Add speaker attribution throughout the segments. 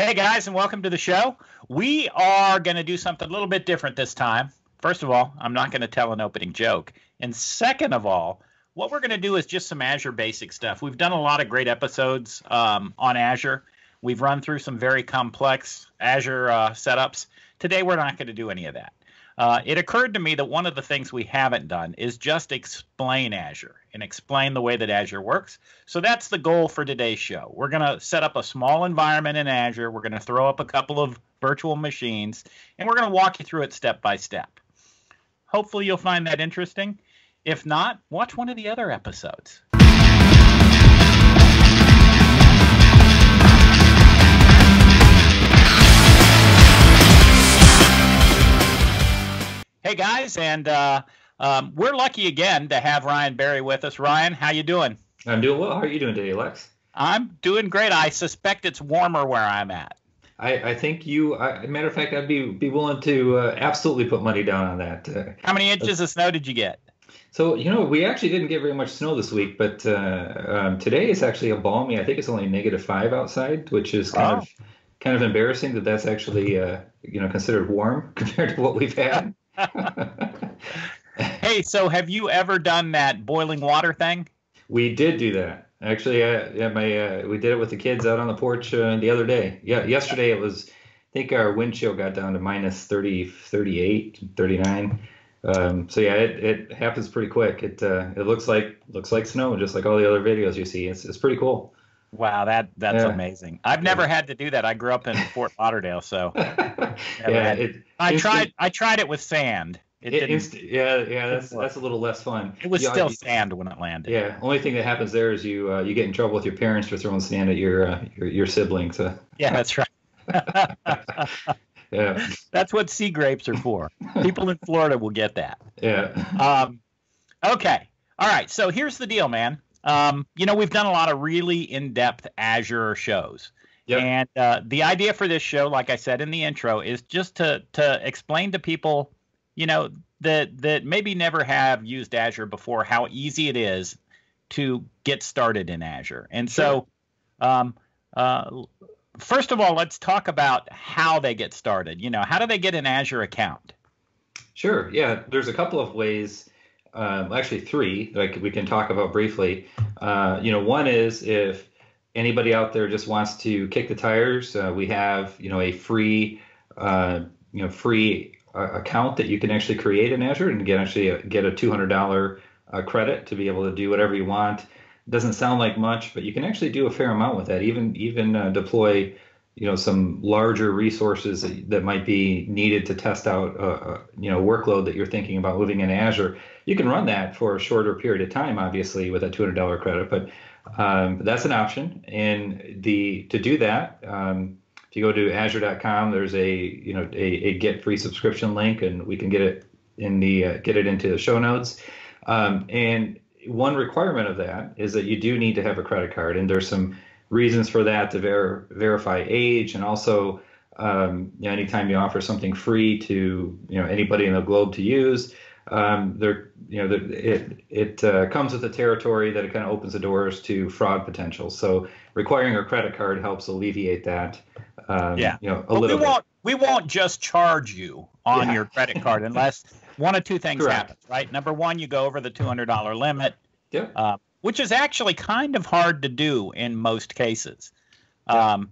Speaker 1: Hey guys, and welcome to the show. We are going to do something a little bit different this time. First of all, I'm not going to tell an opening joke. And second of all, what we're going to do is just some Azure basic stuff. We've done a lot of great episodes on Azure. We've run through some very complex Azure setups. Today, we're not going to do any of that. It occurred to me that one of the things we haven't done is just explain Azure and explain the way that Azure works. So that's the goal for today's show. We're going to set up a small environment in Azure. We're going to throw up a couple of virtual machines, and we're going to walk you through it step by step. Hopefully you'll find that interesting. If not, watch one of the other episodes. Hey guys, and we're lucky again to have Ryan Berry with us. Ryan, how you doing?
Speaker 2: I'm doing well. How are you doing today, Lex?
Speaker 1: I'm doing great. I suspect it's warmer where I'm at.
Speaker 2: I think matter of fact, I'd be willing to absolutely put money down on that.
Speaker 1: How many inches of snow did you get?
Speaker 2: So, we actually didn't get very much snow this week, but today is actually a balmy. I think it's only -5 outside, which is kind of embarrassing that that's actually considered warm compared to what we've had.
Speaker 1: Hey, so have you ever done that boiling water thing?
Speaker 2: We did do that. Actually, we did it with the kids out on the porch the other day. Yeah, yesterday it was, I think our wind chill got down to -30, 38, 39. So yeah, it happens pretty quick. It looks like snow, just like all the other videos you see. It's pretty cool.
Speaker 1: Wow, that's amazing. I've never had to do that. I grew up in Fort Lauderdale, so I tried it with sand.
Speaker 2: That's a little less fun.
Speaker 1: It was still sand when it landed.
Speaker 2: Yeah, only thing that happens there is you get in trouble with your parents for throwing sand at your siblings.
Speaker 1: Yeah, that's right.
Speaker 2: Yeah,
Speaker 1: that's what sea grapes are for. People in Florida will get that.
Speaker 2: Yeah.
Speaker 1: Okay. All right. So here's the deal, man. We've done a lot of really in-depth Azure shows. Yep. And the idea for this show, like I said in the intro, is just to explain to people, that maybe never have used Azure before, how easy it is to get started in Azure. And so, first of all, let's talk about how they get started. How do they get an Azure account?
Speaker 2: Sure. Yeah, there's a couple of ways. Actually, three that we can talk about briefly. One is if anybody out there just wants to kick the tires, we have a free account that you can actually create in Azure and get a $200 credit to be able to do whatever you want. It doesn't sound like much, but you can actually do a fair amount with that. Even deploy some larger resources that might be needed to test out workload that you're thinking about moving into Azure. You can run that for a shorter period of time, obviously, with a $200 credit, but that's an option. And to do that, if you go to azure.com, there's a get free subscription link, and we can get it into the show notes. And one requirement of that is that you do need to have a credit card, and there's some reasons for that to verify age, and also anytime you offer something free to anybody in the globe to use, it comes with the territory that it kind of opens the doors to fraud potential. So requiring a credit card helps alleviate that. A little bit.
Speaker 1: We won't just charge you on your credit card unless one of two things happens, right? Number one, you go over the $200 limit.
Speaker 2: Yeah.
Speaker 1: Which is actually kind of hard to do in most cases. And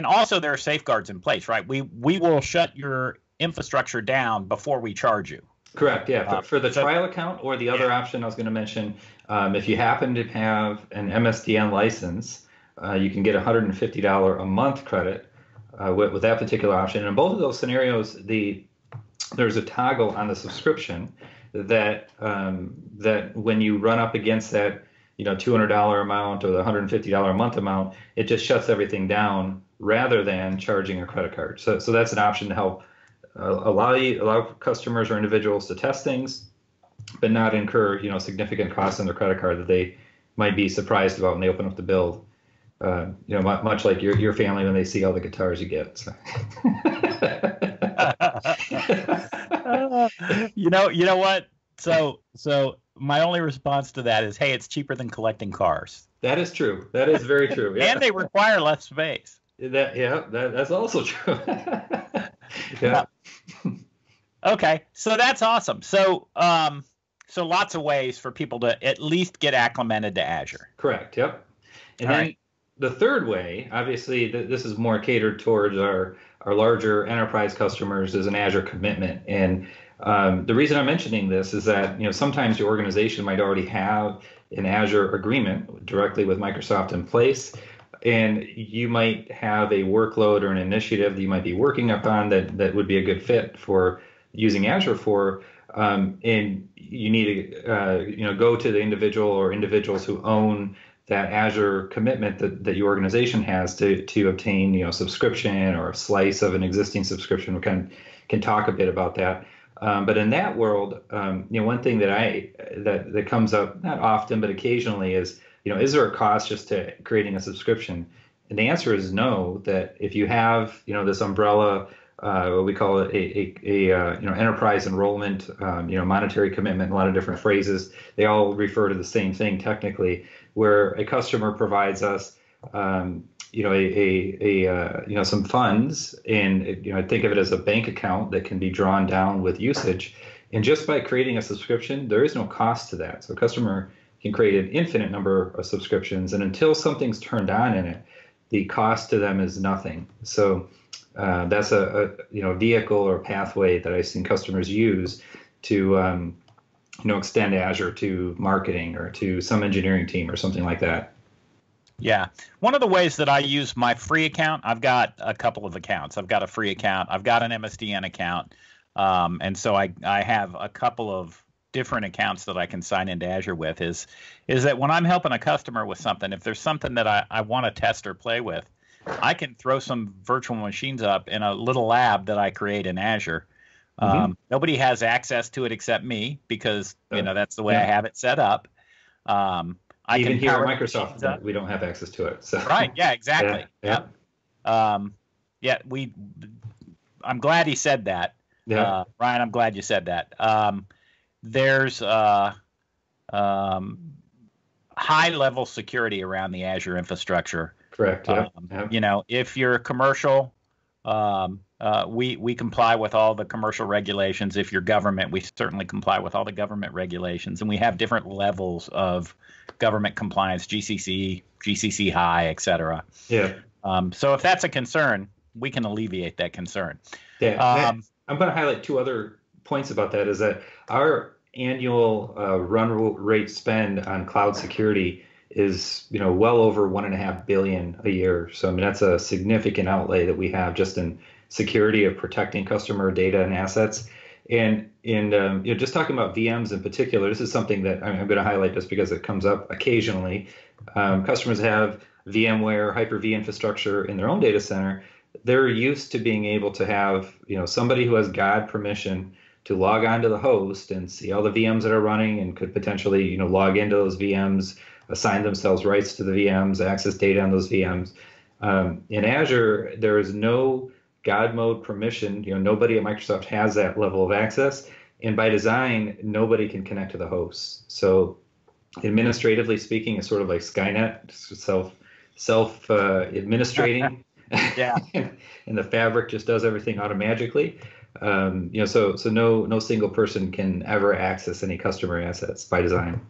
Speaker 1: also there are safeguards in place, right? We will shut your infrastructure down before we charge you.
Speaker 2: Correct, yeah. For the trial account, or the other option I was going to mention, if you happen to have an MSDN license, you can get $150 a month credit with that particular option. And in both of those scenarios, there's a toggle on the subscription that when you run up against that $200 amount or the $150 a month amount, it just shuts everything down rather than charging a credit card. So that's an option to help allow customers or individuals to test things, but not incur significant costs on their credit card that they might be surprised about when they open up the bill. Much like your family when they see all the guitars you get. So.
Speaker 1: You know what? So my only response to that is, hey, it's cheaper than collecting cars.
Speaker 2: That is true. That is very true. Yeah.
Speaker 1: And they require less space.
Speaker 2: That's also true.
Speaker 1: Yeah.
Speaker 2: Yeah,
Speaker 1: Okay, so that's awesome. So lots of ways for people to at least get acclimated to Azure.
Speaker 2: correct. Yep. And
Speaker 1: All right.
Speaker 2: then the third way, obviously, this is more catered towards our larger enterprise customers, is an Azure commitment. And the reason I'm mentioning this is that sometimes your organization might already have an Azure agreement directly with Microsoft in place, and you might have a workload or an initiative that you might be working upon that would be a good fit for using Azure for. And you need to go to the individual or individuals who own that Azure commitment that your organization has to obtain subscription or a slice of an existing subscription. We can talk a bit about that. But in that world, one thing that comes up not often but occasionally is there a cost just to creating a subscription? And the answer is no. That if you have this umbrella, what we call it a enterprise enrollment, monetary commitment, a lot of different phrases, they all refer to the same thing technically, where a customer provides us some funds, and think of it as a bank account that can be drawn down with usage. And just by creating a subscription, there is no cost to that. So a customer can create an infinite number of subscriptions, and until something's turned on in it, the cost to them is nothing. So that's a vehicle or pathway that I've seen customers use to extend Azure to marketing or to some engineering team or something like that.
Speaker 1: Yeah. One of the ways that I use my free account, I've got a couple of accounts. I've got a free account. I've got an MSDN account. And so I have a couple of different accounts that I can sign into Azure with is that when I'm helping a customer with something, if there's something that I want to test or play with, I can throw some virtual machines up in a little lab that I create in Azure. Nobody has access to it except me because that's the way I have it set up.
Speaker 2: Even here at Microsoft, we don't have access to it. So.
Speaker 1: Right? Yeah, exactly.
Speaker 2: Yeah.
Speaker 1: I'm glad he said that.
Speaker 2: Yeah.
Speaker 1: Ryan, I'm glad you said that. There's high level security around the Azure infrastructure.
Speaker 2: Correct. Yeah.
Speaker 1: If you're commercial, we comply with all the commercial regulations. If you're government, we certainly comply with all the government regulations, and we have different levels of government compliance: GCC, GCC high, etc.
Speaker 2: Yeah.
Speaker 1: So if that's a concern, we can alleviate that concern.
Speaker 2: Yeah. I'm going to highlight two other points about that. Is that our annual run rate spend on cloud security is well over $1.5 billion a year. So I mean that's a significant outlay that we have just in security of protecting customer data and assets. And just talking about VMs in particular, this is something that I'm going to highlight just because it comes up occasionally. Customers have VMware, Hyper-V infrastructure in their own data center. They're used to being able to have somebody who has God permission to log onto the host and see all the VMs that are running and could potentially log into those VMs, assign themselves rights to the VMs, access data on those VMs. In Azure, there is no God mode permission. Nobody at Microsoft has that level of access, and by design, nobody can connect to the hosts. So, administratively speaking, it's sort of like Skynet, self administrating.
Speaker 1: Yeah.
Speaker 2: And the fabric just does everything automatically. So no single person can ever access any customer assets by design.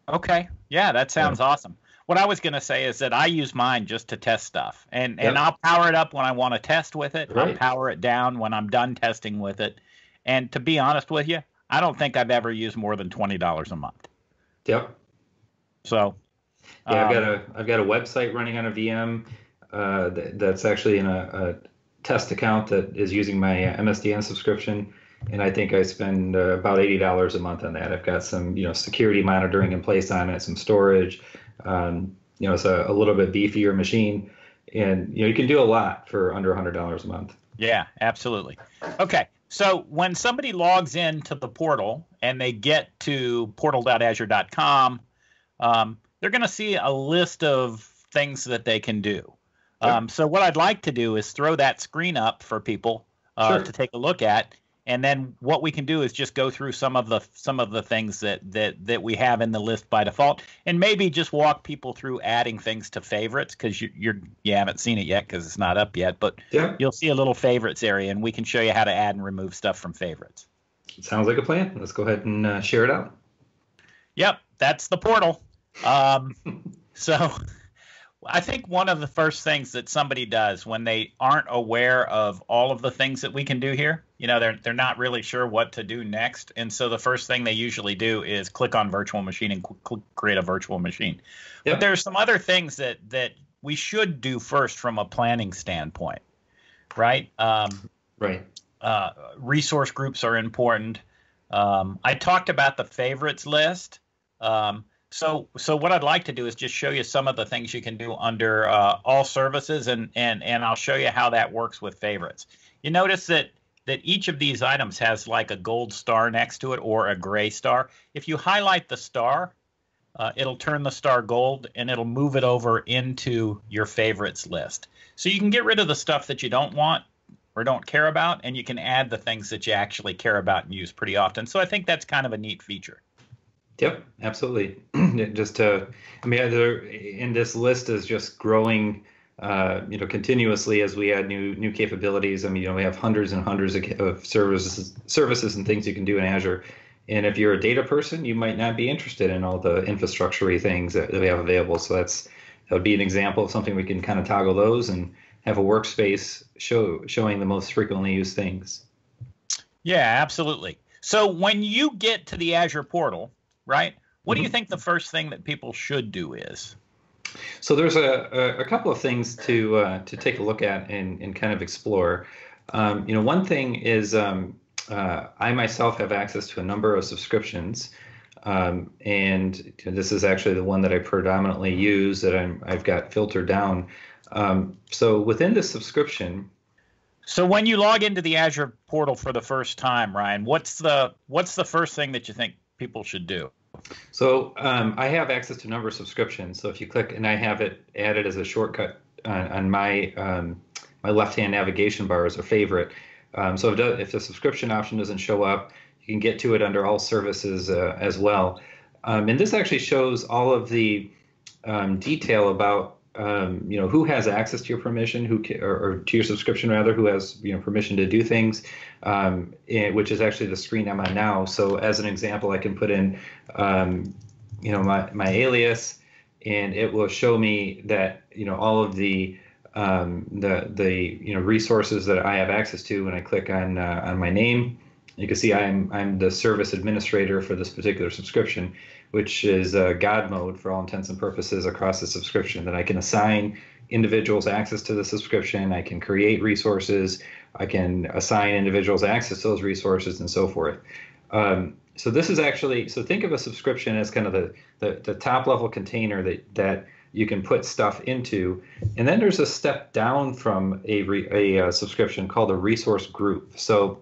Speaker 1: Okay. Yeah, that sounds awesome. What I was going to say is that I use mine just to test stuff, and I'll power it up when I want to test with it.
Speaker 2: Right.
Speaker 1: I'll power it down when I'm done testing with it. And to be honest with you, I don't think I've ever used more than $20 a month.
Speaker 2: Yep.
Speaker 1: So.
Speaker 2: Yeah, I've got a website running on a VM that's actually in a test account that is using my MSDN subscription. And I think I spend about $80 a month on that. I've got some, security monitoring in place on it, some storage. It's a little bit beefier machine, and you can do a lot for under $100 a month.
Speaker 1: Yeah, absolutely. Okay, so when somebody logs into the portal and they get to portal.azure.com, they're going to see a list of things that they can do. So what I'd like to do is throw that screen up for people to take a look at. And then what we can do is just go through some of the things that we have in the list by default, and maybe just walk people through adding things to favorites, because you haven't seen it yet because it's not up yet. But
Speaker 2: Yeah.
Speaker 1: you'll see a little favorites area, and we can show you how to add and remove stuff from favorites.
Speaker 2: Sounds like a plan. Let's go ahead and share it out.
Speaker 1: Yep, that's the portal. So I think one of the first things that somebody does when they aren't aware of all of the things that we can do here, they're not really sure what to do next. And so the first thing they usually do is click on virtual machine and create a virtual machine. Yep. But there's some other things that we should do first from a planning standpoint, right?
Speaker 2: Right.
Speaker 1: Resource groups are important. I talked about the favorites list. So what I'd like to do is just show you some of the things you can do under all services, and I'll show you how that works with favorites. You notice that each of these items has like a gold star next to it or a gray star. If you highlight the star, it'll turn the star gold, and it'll move it over into your favorites list. So you can get rid of the stuff that you don't want or don't care about, and you can add the things that you actually care about and use pretty often. So I think that's kind of a neat feature.
Speaker 2: Yep, absolutely. Just in this list is just growing, continuously as we add new capabilities. We have hundreds and hundreds of services and things you can do in Azure. And if you're a data person, you might not be interested in all the infrastructure-y things that we have available. So that would be an example of something we can kind of toggle those and have a workspace showing the most frequently used things. Yeah,
Speaker 1: absolutely. So when you get to the Azure portal, right, what do you think the first thing that people should do is?
Speaker 2: So there's a couple of things to take a look at and kind of explore. One thing is I myself have access to a number of subscriptions, and this is actually the one that I predominantly use that I've got filtered down. So within the subscription.
Speaker 1: So when you log into the Azure portal for the first time, Ryan, what's the first thing that you think people should do?
Speaker 2: So I have access to a number of subscriptions. So if you click, and I have it added as a shortcut on my my left-hand navigation bar as a favorite. So if the subscription option doesn't show up, you can get to it under all services as well. And this actually shows all of the detail about who has access to your permission, or to your subscription rather, who has permission to do things, which is actually the screen I'm on now. So as an example, I can put in my alias, and it will show me that all of the resources that I have access to when I click on my name. You can see I'm the service administrator for this particular subscription, which is God mode for all intents and purposes across the subscription, that I can assign individuals access to the subscription. I can create resources. I can assign individuals access to those resources and so forth. So this is actually, so think of a subscription as kind of the top level container that you can put stuff into. And then there's a step down from a subscription called a resource group. So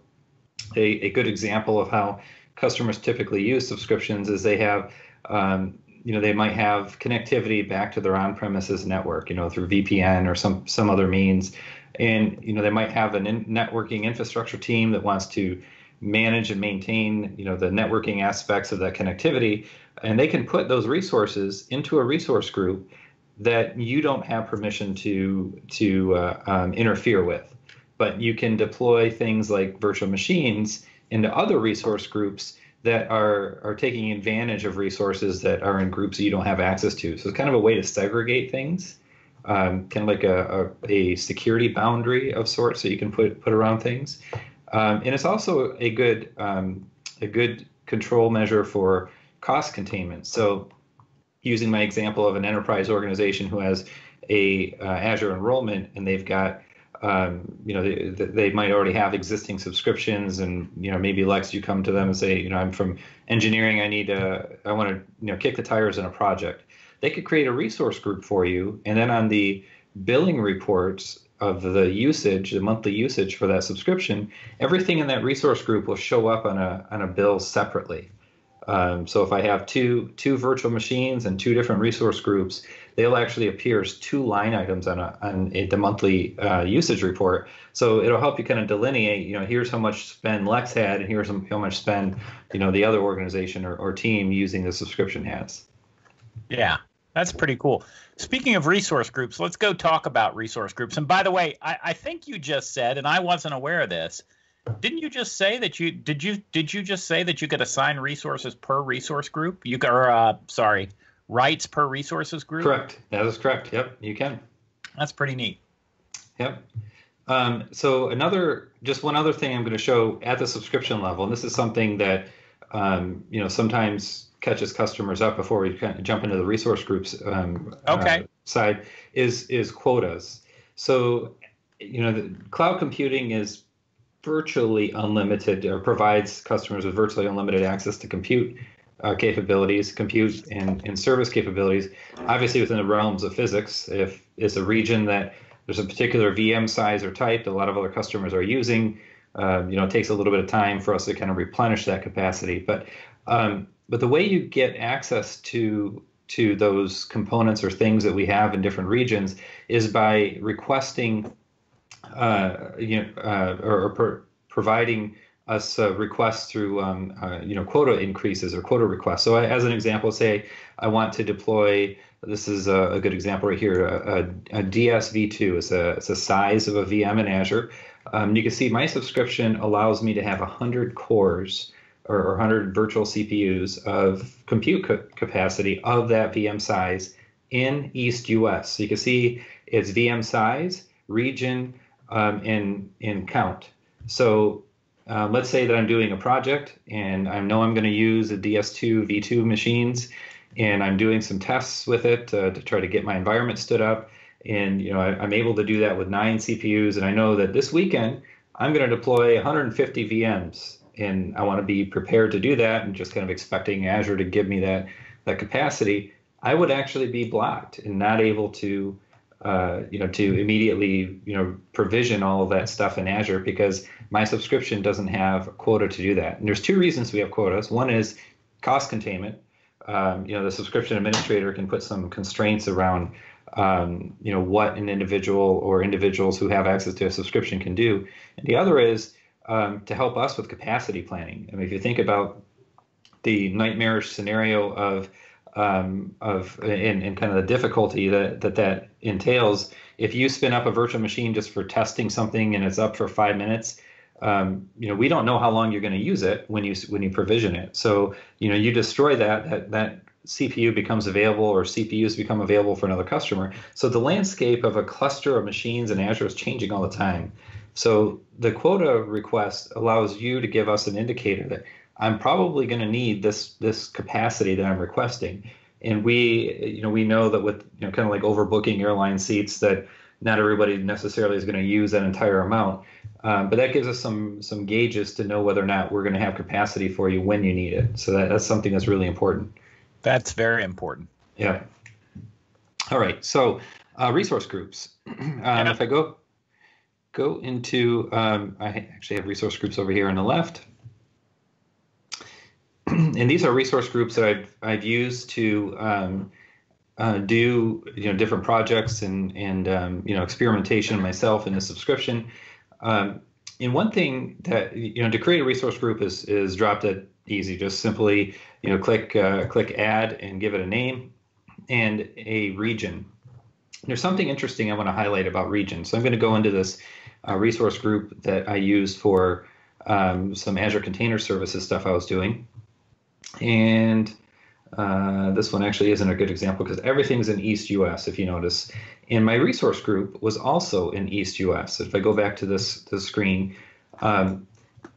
Speaker 2: a good example of how customers typically use subscriptions is they have, they might have connectivity back to their on-premises network, through VPN or some other means. And, they might have a networking infrastructure team that wants to manage and maintain, the networking aspects of that connectivity. And they can put those resources into a resource group that you don't have permission to interfere with. But you can deploy things like virtual machines into other resource groups that are taking advantage of resources that are in groups that you don't have access to. So it's kind of a way to segregate things, kind of like a security boundary of sorts that you can put around things. And it's also a good control measure for cost containment. So using my example of an enterprise organization who has a Azure enrollment, and they've got they might already have existing subscriptions, and maybe Lex, you come to them and say, I'm from engineering, I want to kick the tires in a project. They could create a resource group for you, and then on the billing reports of the usage, the monthly usage for that subscription, everything in that resource group will show up on a bill separately. So if I have two virtual machines and two different resource groups, they'll actually appear as two line items on the monthly usage report. So it'll help you kind of delineate, here's how much spend Lex had, and here's how much spend, the other organization or team using the subscription has.
Speaker 1: Yeah, that's pretty cool. Speaking of resource groups, let's go talk about resource groups. And by the way, I think you just said, and I wasn't aware of this, didn't you just say that did you just say that you could assign resources per resource group? Rights per resources group?
Speaker 2: Correct. That is correct. Yep, you can.
Speaker 1: That's pretty neat.
Speaker 2: Yep. So one other thing I'm going to show at the subscription level, and this is something that sometimes catches customers up before we kind of jump into the resource groups side, is quotas. So the cloud computing is virtually unlimited, or provides customers with virtually unlimited access to compute capabilities, compute and service capabilities, obviously within the realms of physics. If it's a region that there's a particular VM size or type that a lot of other customers are using, it takes a little bit of time for us to kind of replenish that capacity. But the way you get access to those components or things that we have in different regions is by requesting providing us requests through quota increases or quota requests. So as an example, say I want to deploy, this is a good example right here, a DSV2. It's a size of a VM in Azure. You can see my subscription allows me to have 100 cores or 100 virtual CPUs of compute capacity of that VM size in East US. So you can see it's VM size, region, and count. So let's say that I'm doing a project and I know I'm going to use a DS2 V2 machines, and I'm doing some tests with it to try to get my environment stood up. And I'm able to do that with 9 CPUs, and I know that this weekend I'm going to deploy 150 VMs, and I want to be prepared to do that, and just kind of expecting Azure to give me that capacity. I would actually be blocked and not able to to immediately provision all of that stuff in Azure, because my subscription doesn't have a quota to do that. And there's 2 reasons we have quotas. One is cost containment. The subscription administrator can put some constraints around what an individual or individuals who have access to a subscription can do. And the other is to help us with capacity planning. I mean, if you think about the nightmarish scenario of kind of the difficulty that entails, if you spin up a virtual machine just for testing something and it's up for 5 minutes, we don't know how long you're going to use it when you provision it. So you destroy that CPU becomes available, or CPUs become available for another customer. So the landscape of a cluster of machines in Azure is changing all the time. So the quota request allows you to give us an indicator that I'm probably going to need this capacity that I'm requesting. And we know that with kind of like overbooking airline seats, that not everybody necessarily is going to use that entire amount. But that gives us some gauges to know whether or not we're going to have capacity for you when you need it. So that's something that's really important.
Speaker 1: That's very important.
Speaker 2: Yeah. All right. So resource groups. If I go into, I actually have resource groups over here on the left. And these are resource groups that I've used to do different projects and experimentation myself in the subscription. And one thing that to create a resource group is drop dead easy. Just simply click add and give it a name and a region. There's something interesting I want to highlight about region. So I'm going to go into this resource group that I used for some Azure Container Services stuff I was doing. And this one actually isn't a good example because everything's in East US, if you notice. And my resource group was also in East US. If I go back to this screen,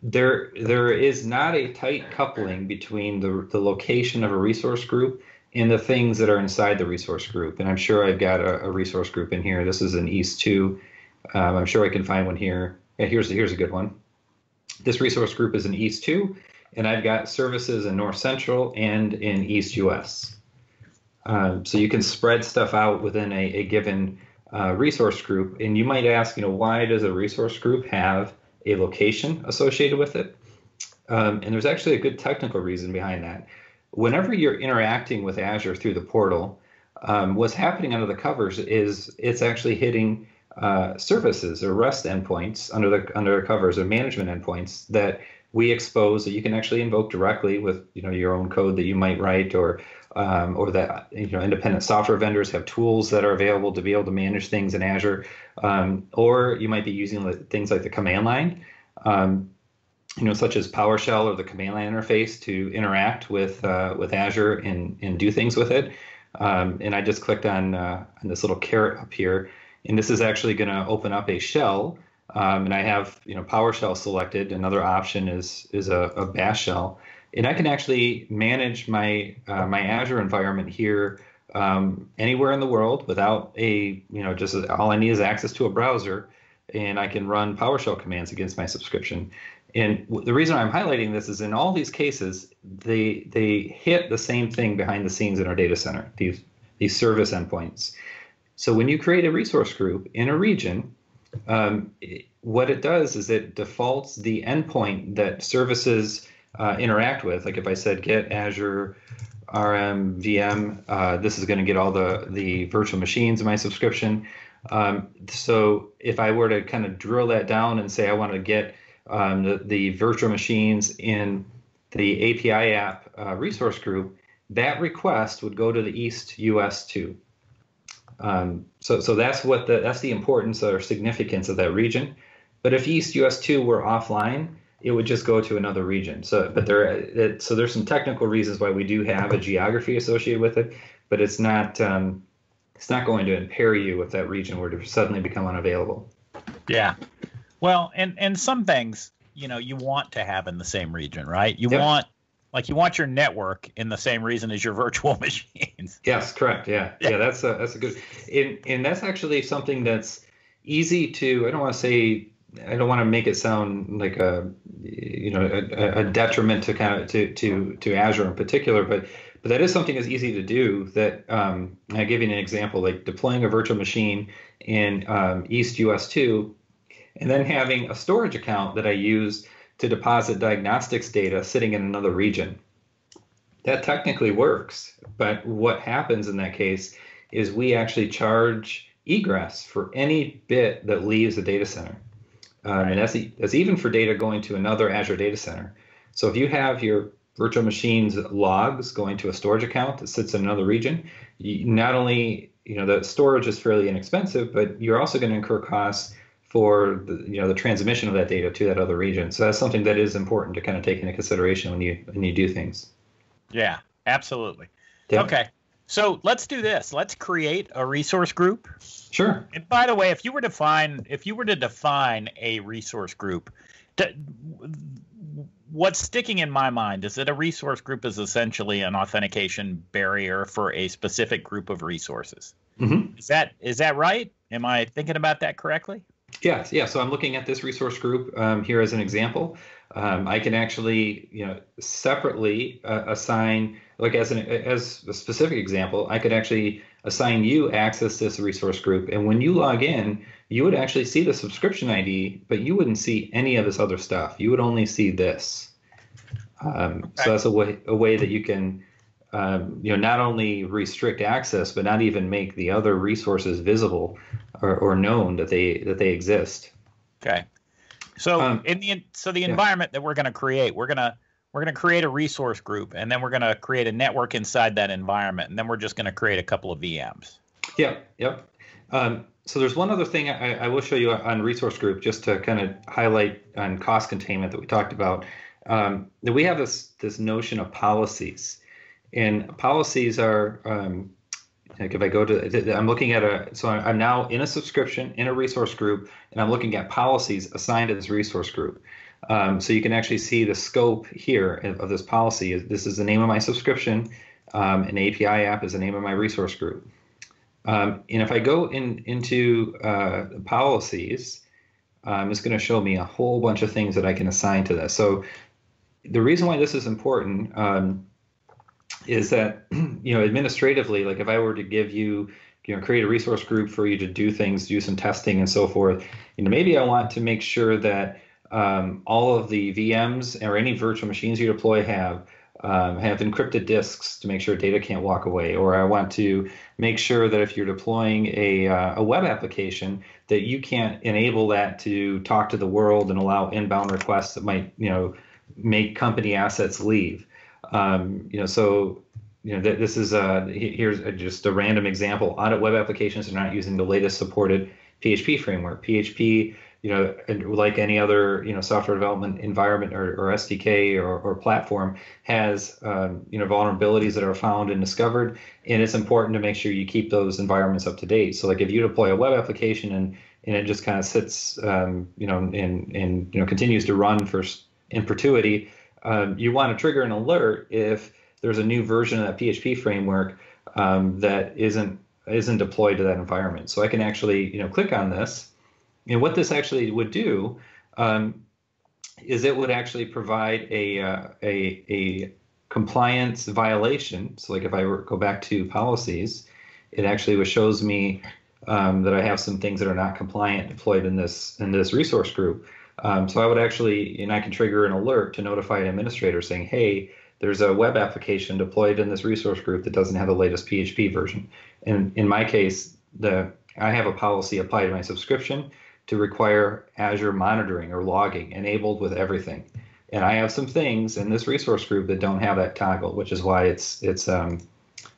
Speaker 2: there is not a tight coupling between the location of a resource group and the things that are inside the resource group. And I'm sure I've got a resource group in here. This is in East 2. I'm sure I can find one here. Yeah, here's a good one. This resource group is in East 2. And I've got services in North Central and in East US. So you can spread stuff out within a given resource group. And you might ask, why does a resource group have a location associated with it? And there's actually a good technical reason behind that. Whenever you're interacting with Azure through the portal, what's happening under the covers is it's actually hitting services or REST endpoints under the covers, or management endpoints that we expose, that you can actually invoke directly with your own code that you might write, or that independent software vendors have tools that are available to be able to manage things in Azure, or you might be using things like the command line. Such as PowerShell or the command line interface to interact with Azure and do things with it. And I just clicked on this little caret up here, and this is actually going to open up a shell. And I have PowerShell selected. Another option is a Bash shell, and I can actually manage my my Azure environment here anywhere in the world without just all I need is access to a browser, and I can run PowerShell commands against my subscription. And the reason I'm highlighting this is in all these cases, they hit the same thing behind the scenes in our data center, these service endpoints. So when you create a resource group in a region, what it does is it defaults the endpoint that services interact with. Like if I said get Azure RM VM, this is going to get all the virtual machines in my subscription. So if I were to kind of drill that down and say I want to get the virtual machines in the API app resource group, that request would go to the East US 2. So that's that's the importance or significance of that region. But if East US 2 were offline, it would just go to another region. So there's some technical reasons why we do have a geography associated with it, but it's not going to impair you if that region were to suddenly become unavailable.
Speaker 1: Yeah. Well, and some things, you want to have in the same region, right? You
Speaker 2: Yep.
Speaker 1: want your network in the same region as your virtual machines.
Speaker 2: Yes, correct. Yeah. That's a good, and that's actually something that's easy to. I don't want to make it sound like a detriment to kind of to Azure in particular, but that is something that's easy to do. That I give you an example, like deploying a virtual machine in East US 2. And then having a storage account that I use to deposit diagnostics data sitting in another region. That technically works, but what happens in that case is we actually charge egress for any bit that leaves the data center. And that's even for data going to another Azure data center. So if you have your virtual machines logs going to a storage account that sits in another region, not only the storage is fairly inexpensive, but you're also going to incur costs for the transmission of that data to that other region. So that's something that is important to kind of take into consideration when you do things.
Speaker 1: Yeah, absolutely.
Speaker 2: Yep.
Speaker 1: Okay, so let's do this. Let's create a resource group.
Speaker 2: Sure.
Speaker 1: And by the way, if you were to define a resource group, what's sticking in my mind is that a resource group is essentially an authentication barrier for a specific group of resources.
Speaker 2: Mm-hmm.
Speaker 1: Is that right? Am I thinking about that correctly?
Speaker 2: Yes, yeah. So I'm looking at this resource group here as an example. I can actually, separately assign, like as a specific example, I could actually assign you access to this resource group. And when you log in, you would actually see the subscription ID, but you wouldn't see any of this other stuff. You would only see this. So that's a way that you can, not only restrict access, but not even make the other resources visible or known that they exist.
Speaker 1: Okay. So the environment that we're going to create, we're going to create a resource group, and then we're going to create a network inside that environment, and then we're just going to create a couple of VMs.
Speaker 2: Yep. So there's one other thing I will show you on resource group, just to kind of highlight on cost containment that we talked about. That we have this notion of policies, and policies are like if I go to, I'm looking at so I'm now in a subscription in a resource group, and I'm looking at policies assigned to this resource group. So you can actually see the scope here of this policy. This is the name of my subscription. An API app is the name of my resource group. And if I go into policies, it's going to show me a whole bunch of things that I can assign to this. So the reason why this is important is that, administratively, like if I were to give you, create a resource group for you to do things, do some testing and so forth, maybe I want to make sure that all of the VMs or any virtual machines you deploy have have encrypted disks to make sure data can't walk away, or I want to make sure that if you're deploying a web application, that you can't enable that to talk to the world and allow inbound requests that might, make company assets leave. So this is here's just a random example. Audit web applications are not using the latest supported PHP framework. PHP, like any other software development environment or SDK or platform, has vulnerabilities that are found and discovered, and it's important to make sure you keep those environments up to date. So like if you deploy a web application and it just kind of sits and continues to run in perpetuity, you want to trigger an alert if there's a new version of that PHP framework that isn't deployed to that environment. So I can actually click on this, and what this actually would do is it would actually provide a compliance violation. So like if I go back to policies, it actually shows me that I have some things that are not compliant deployed in this resource group. So I would actually, and I can trigger an alert to notify an administrator saying, hey, there's a web application deployed in this resource group that doesn't have the latest PHP version. And in my case, I have a policy applied to my subscription to require Azure monitoring or logging enabled with everything. And I have some things in this resource group that don't have that toggle, which is why it's telling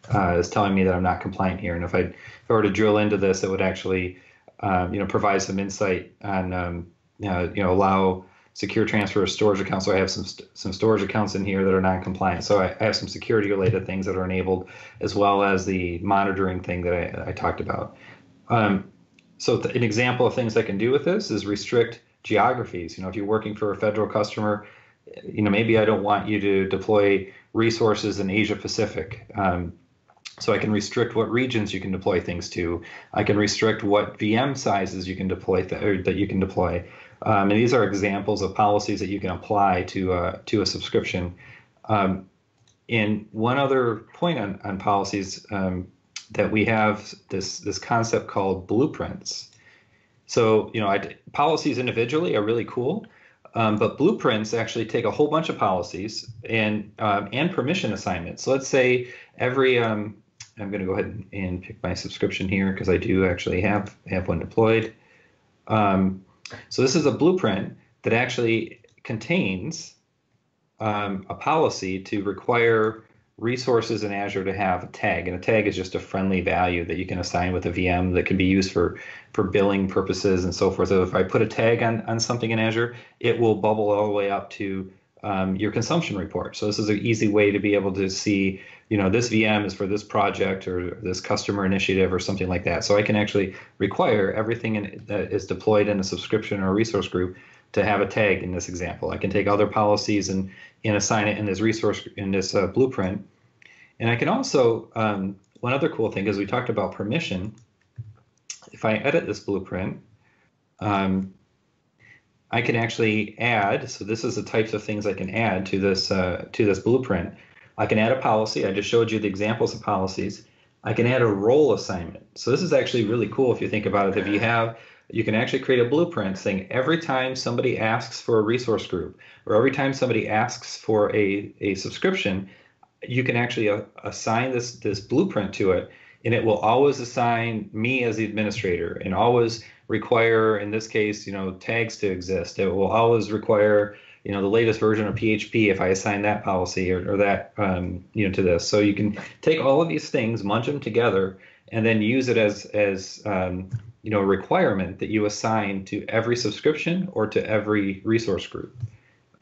Speaker 2: me that I'm not compliant here. And if I were to drill into this, it would actually provide some insight on allow secure transfer of storage accounts. So I have some storage accounts in here that are non-compliant. So I have some security related things that are enabled, as well as the monitoring thing that I talked about. So an example of things I can do with this is restrict geographies. If you're working for a federal customer, maybe I don't want you to deploy resources in Asia Pacific. So I can restrict what regions you can deploy things to. I can restrict what VM sizes you can deploy that you can deploy. And these are examples of policies that you can apply to a subscription. And one other point on policies, that we have this concept called blueprints. So policies individually are really cool, but blueprints actually take a whole bunch of policies and permission assignments. So let's say every I'm going to go ahead and pick my subscription here because I do actually have one deployed. So this is a blueprint that actually contains a policy to require resources in Azure to have a tag, and a tag is just a friendly value that you can assign with a VM that can be used for billing purposes and so forth. So if I put a tag on something in Azure, it will bubble all the way up to your consumption report. So this is an easy way to be able to see, this VM is for this project or this customer initiative or something like that. So I can actually require everything that is deployed in a subscription or a resource group to have a tag in this example. I can take other policies and assign it in this blueprint. And I can also, one other cool thing is we talked about permission. If I edit this blueprint, I can actually add, so this is the types of things I can add to this blueprint. I can add a policy. I just showed you the examples of policies. I can add a role assignment. So this is actually really cool if you think about it. You can actually create a blueprint saying every time somebody asks for a resource group or every time somebody asks for a subscription, you can actually assign this blueprint to it, and it will always assign me as the administrator and always require, in this case, tags to exist. It will always require, the latest version of PHP if I assign that policy or that, to this. So you can take all of these things, munch them together, and then use it as a requirement that you assign to every subscription or to every resource group.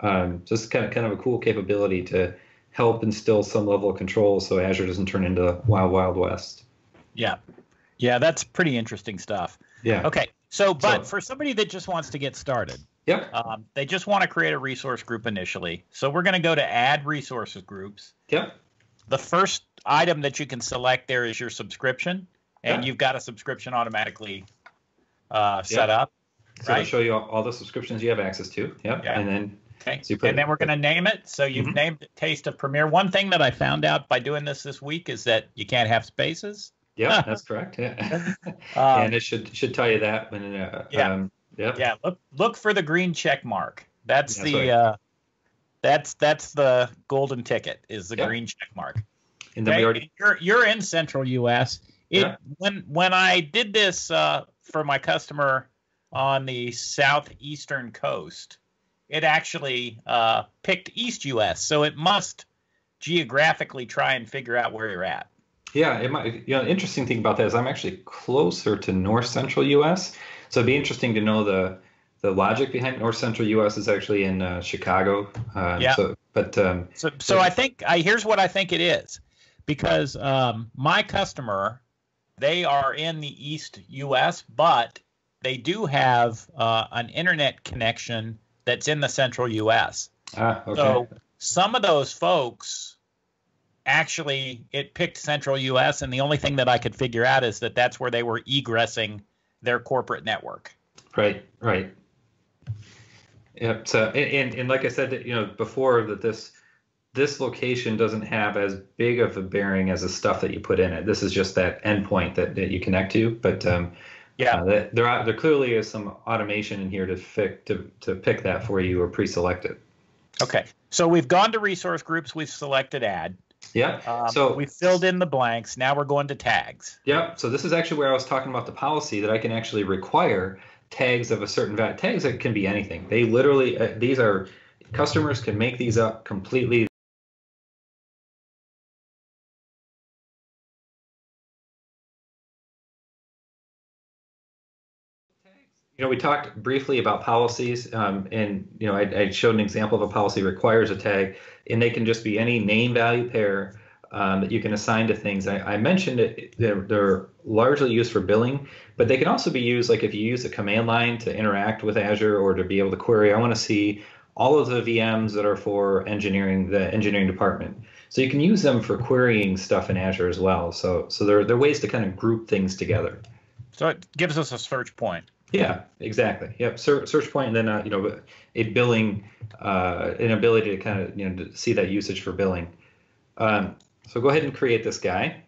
Speaker 2: So it's kind of a cool capability to help instill some level of control so Azure doesn't turn into Wild Wild West.
Speaker 1: Yeah, that's pretty interesting stuff.
Speaker 2: Yeah.
Speaker 1: Okay, so for somebody that just wants to get started,
Speaker 2: yep.
Speaker 1: They just want to create a resource group initially. So we're going to go to Add Resources Groups.
Speaker 2: Yep.
Speaker 1: The first item that you can select there is your subscription, and you've got a subscription automatically set up.
Speaker 2: So it'll show you all the subscriptions you have access to. Yep.
Speaker 1: Yeah.
Speaker 2: And then
Speaker 1: and then we're going to name it. So you've named it Taste of Premier. One thing that I found out by doing this week is that you can't have spaces.
Speaker 2: Yeah, that's correct. Yeah. And it should tell you that when
Speaker 1: look for the green check mark. That's That's the golden ticket, is the
Speaker 2: Yep.
Speaker 1: green check mark.
Speaker 2: And then we already
Speaker 1: You're in Central U.S.
Speaker 2: Yeah.
Speaker 1: When I did this for my customer on the southeastern coast, it actually picked East U.S. So it must geographically try and figure out where you're at.
Speaker 2: Yeah, it might. You know, the interesting thing about that is I'm actually closer to North Central U.S. So it'd be interesting to know the logic behind North Central U.S. is actually in Chicago.
Speaker 1: Yeah. So I think here's what I think it is, because my customer, they are in the East U.S., but they do have an internet connection that's in the Central U.S.
Speaker 2: Okay.
Speaker 1: So some of those folks, actually, it picked Central U.S., and the only thing that I could figure out is that that's where they were egressing their corporate network.
Speaker 2: Right. Yeah. So and like I said, before, that this location doesn't have as big of a bearing as the stuff that you put in it. This is just that endpoint that you connect to. But there clearly is some automation in here to pick that for you or pre-select it.
Speaker 1: Okay. So we've gone to resource groups. We've selected add.
Speaker 2: Yeah. So
Speaker 1: we filled in the blanks. Now we're going to tags.
Speaker 2: Yeah. So this is actually where I was talking about the policy that I can actually require tags of a certain value. Tags that can be anything. They literally these are customers can make these up completely. We talked briefly about policies, and I showed an example of a policy requires a tag, and they can just be any name value pair that you can assign to things. I mentioned it; they're largely used for billing, but they can also be used, like if you use a command line to interact with Azure or to be able to query. I want to see all of the VMs that are for the engineering department. So you can use them for querying stuff in Azure as well. So there are ways to kind of group things together.
Speaker 1: So it gives us a search point.
Speaker 2: Yeah, exactly. Yep. Search point, and then a billing, an ability to kind of to see that usage for billing. So go ahead and create this guy.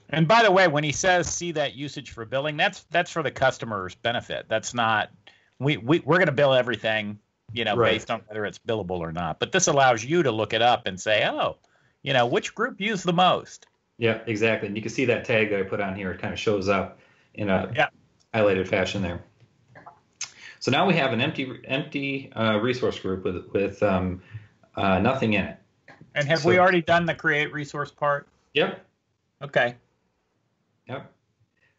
Speaker 1: And by the way, when he says see that usage for billing, that's for the customer's benefit. That's not we're going to bill everything
Speaker 2: Right.
Speaker 1: based on whether it's billable or not. But this allows you to look it up and say, oh, which group used the most.
Speaker 2: Yeah, exactly. And you can see that tag that I put on here. It kind of shows up in a highlighted fashion there. So now we have an empty resource group with nothing in it.
Speaker 1: And have we already done the create resource part?
Speaker 2: Yep.
Speaker 1: Okay.
Speaker 2: Yep.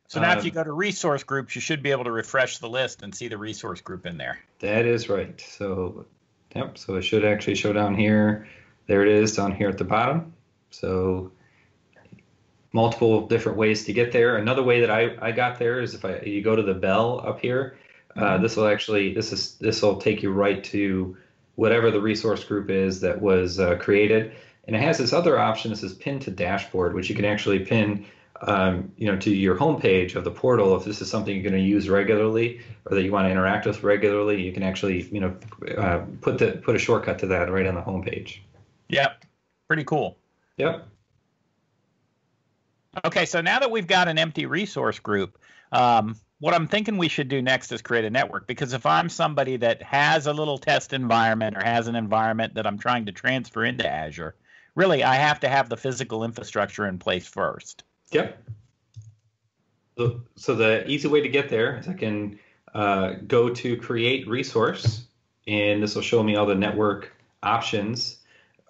Speaker 1: So now if you go to resource groups, you should be able to refresh the list and see the resource group in there.
Speaker 2: That is right. So, yep. So it should actually show down here. There it is down here at the bottom. So multiple different ways to get there. Another way that I got there is if you go to the bell up here, this will take you right to whatever the resource group is that was created, and it has this other option. This is pin to dashboard, which you can actually pin to your home page of the portal. If this is something you're going to use regularly or that you want to interact with regularly, you can actually put a shortcut to that right on the home page.
Speaker 1: Yep, pretty cool.
Speaker 2: Yep.
Speaker 1: Okay, so now that we've got an empty resource group, what I'm thinking we should do next is create a network, because if I'm somebody that has a little test environment or has an environment that I'm trying to transfer into Azure, really I have to have the physical infrastructure in place first.
Speaker 2: Yep. So the easy way to get there is I can go to create resource, and this will show me all the network options.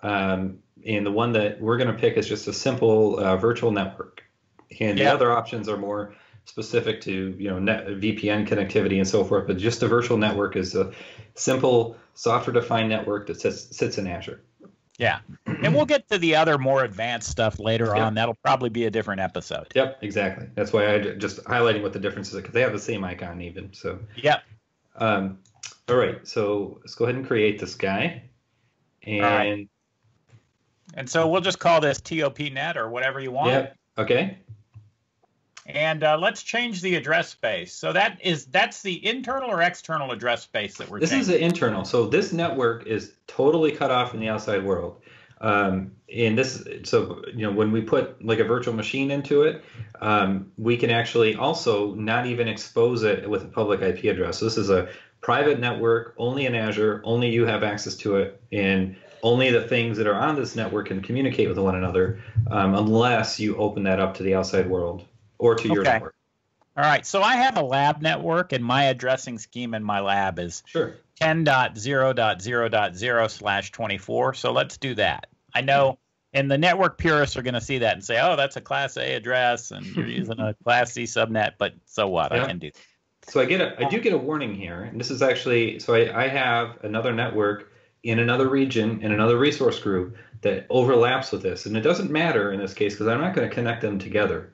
Speaker 2: And the one that we're going to pick is just a simple virtual network. And the other options are more specific to VPN connectivity and so forth. But just a virtual network is a simple software-defined network that sits in Azure. Yeah.
Speaker 1: And we'll get to the other more advanced stuff later on. That'll probably be a different episode.
Speaker 2: Yep, exactly. That's why I just highlighting what the difference is, because they have the same icon even. So.
Speaker 1: Yep.
Speaker 2: All right. So let's go ahead and create this guy. And.
Speaker 1: And so we'll just call this TOPNet or whatever you want.
Speaker 2: Yep. Okay.
Speaker 1: And let's change the address space. So that's the internal or external address space that we're changing?
Speaker 2: This is the internal. So this network is totally cut off from the outside world. And this, so when we put like a virtual machine into it, we can actually also not even expose it with a public IP address. So this is a private network, only in Azure, only you have access to it, and only the things that are on this network can communicate with one another, unless you open that up to the outside world or to your
Speaker 1: Okay.
Speaker 2: network.
Speaker 1: All right. So I have a lab network, and my addressing scheme in my lab is
Speaker 2: Sure.
Speaker 1: 10.0.0.0/24. So let's do that. I know, and the network purists are going to see that and say, oh, that's a Class A address, and you're using a Class C subnet, but so what?
Speaker 2: Yeah.
Speaker 1: I can do that.
Speaker 2: So I do get a warning here, and this is actually, so I have another network in another region in another resource group that overlaps with this, and it doesn't matter in this case because I'm not going to connect them together.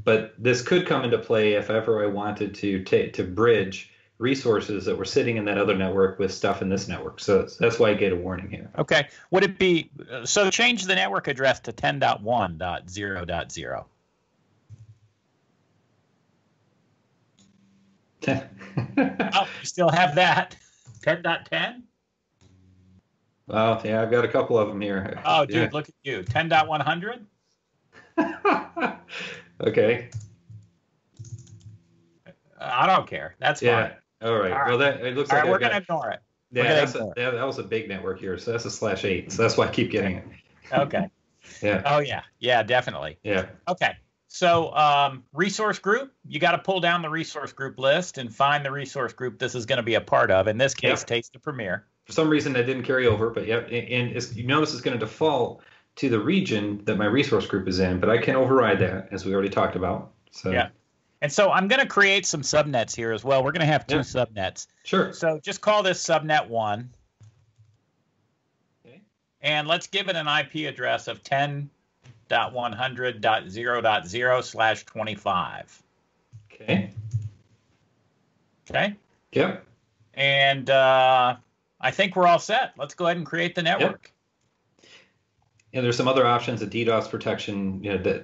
Speaker 2: But this could come into play if ever I wanted to bridge resources that were sitting in that other network with stuff in this network. So that's why I get a warning here.
Speaker 1: Okay. Would it be, so change the network address to 10.1.0.0. Oh, you still have that. 10.10?
Speaker 2: Well, yeah, I've got a couple of them here.
Speaker 1: Oh, dude, yeah. Look at you. 10.100?
Speaker 2: Okay.
Speaker 1: I don't care. That's fine.
Speaker 2: All right. Well, that it looks like
Speaker 1: we're going to ignore it.
Speaker 2: Yeah, that was a big network here, so that's a /8. So that's why I keep getting it.
Speaker 1: Okay.
Speaker 2: Yeah.
Speaker 1: Oh yeah. Yeah, definitely.
Speaker 2: Yeah.
Speaker 1: Okay. So resource group, you got to pull down the resource group list and find the resource group this is going to be a part of. In this case, Taste of Premier.
Speaker 2: For some reason, that didn't carry over, but yeah, and you notice it's going to default to the region that my resource group is in, but I can override that, as we already talked about. So
Speaker 1: yeah. And so I'm going to create some subnets here as well. We're going to have two subnets.
Speaker 2: Sure.
Speaker 1: So just call this subnet 1. Okay. And let's give it an IP address of 10.100.0.0/25.
Speaker 2: Okay.
Speaker 1: Okay.
Speaker 2: Yep.
Speaker 1: And I think we're all set. Let's go ahead and create the network.
Speaker 2: Yep. And there's some other options, a DDoS protection, that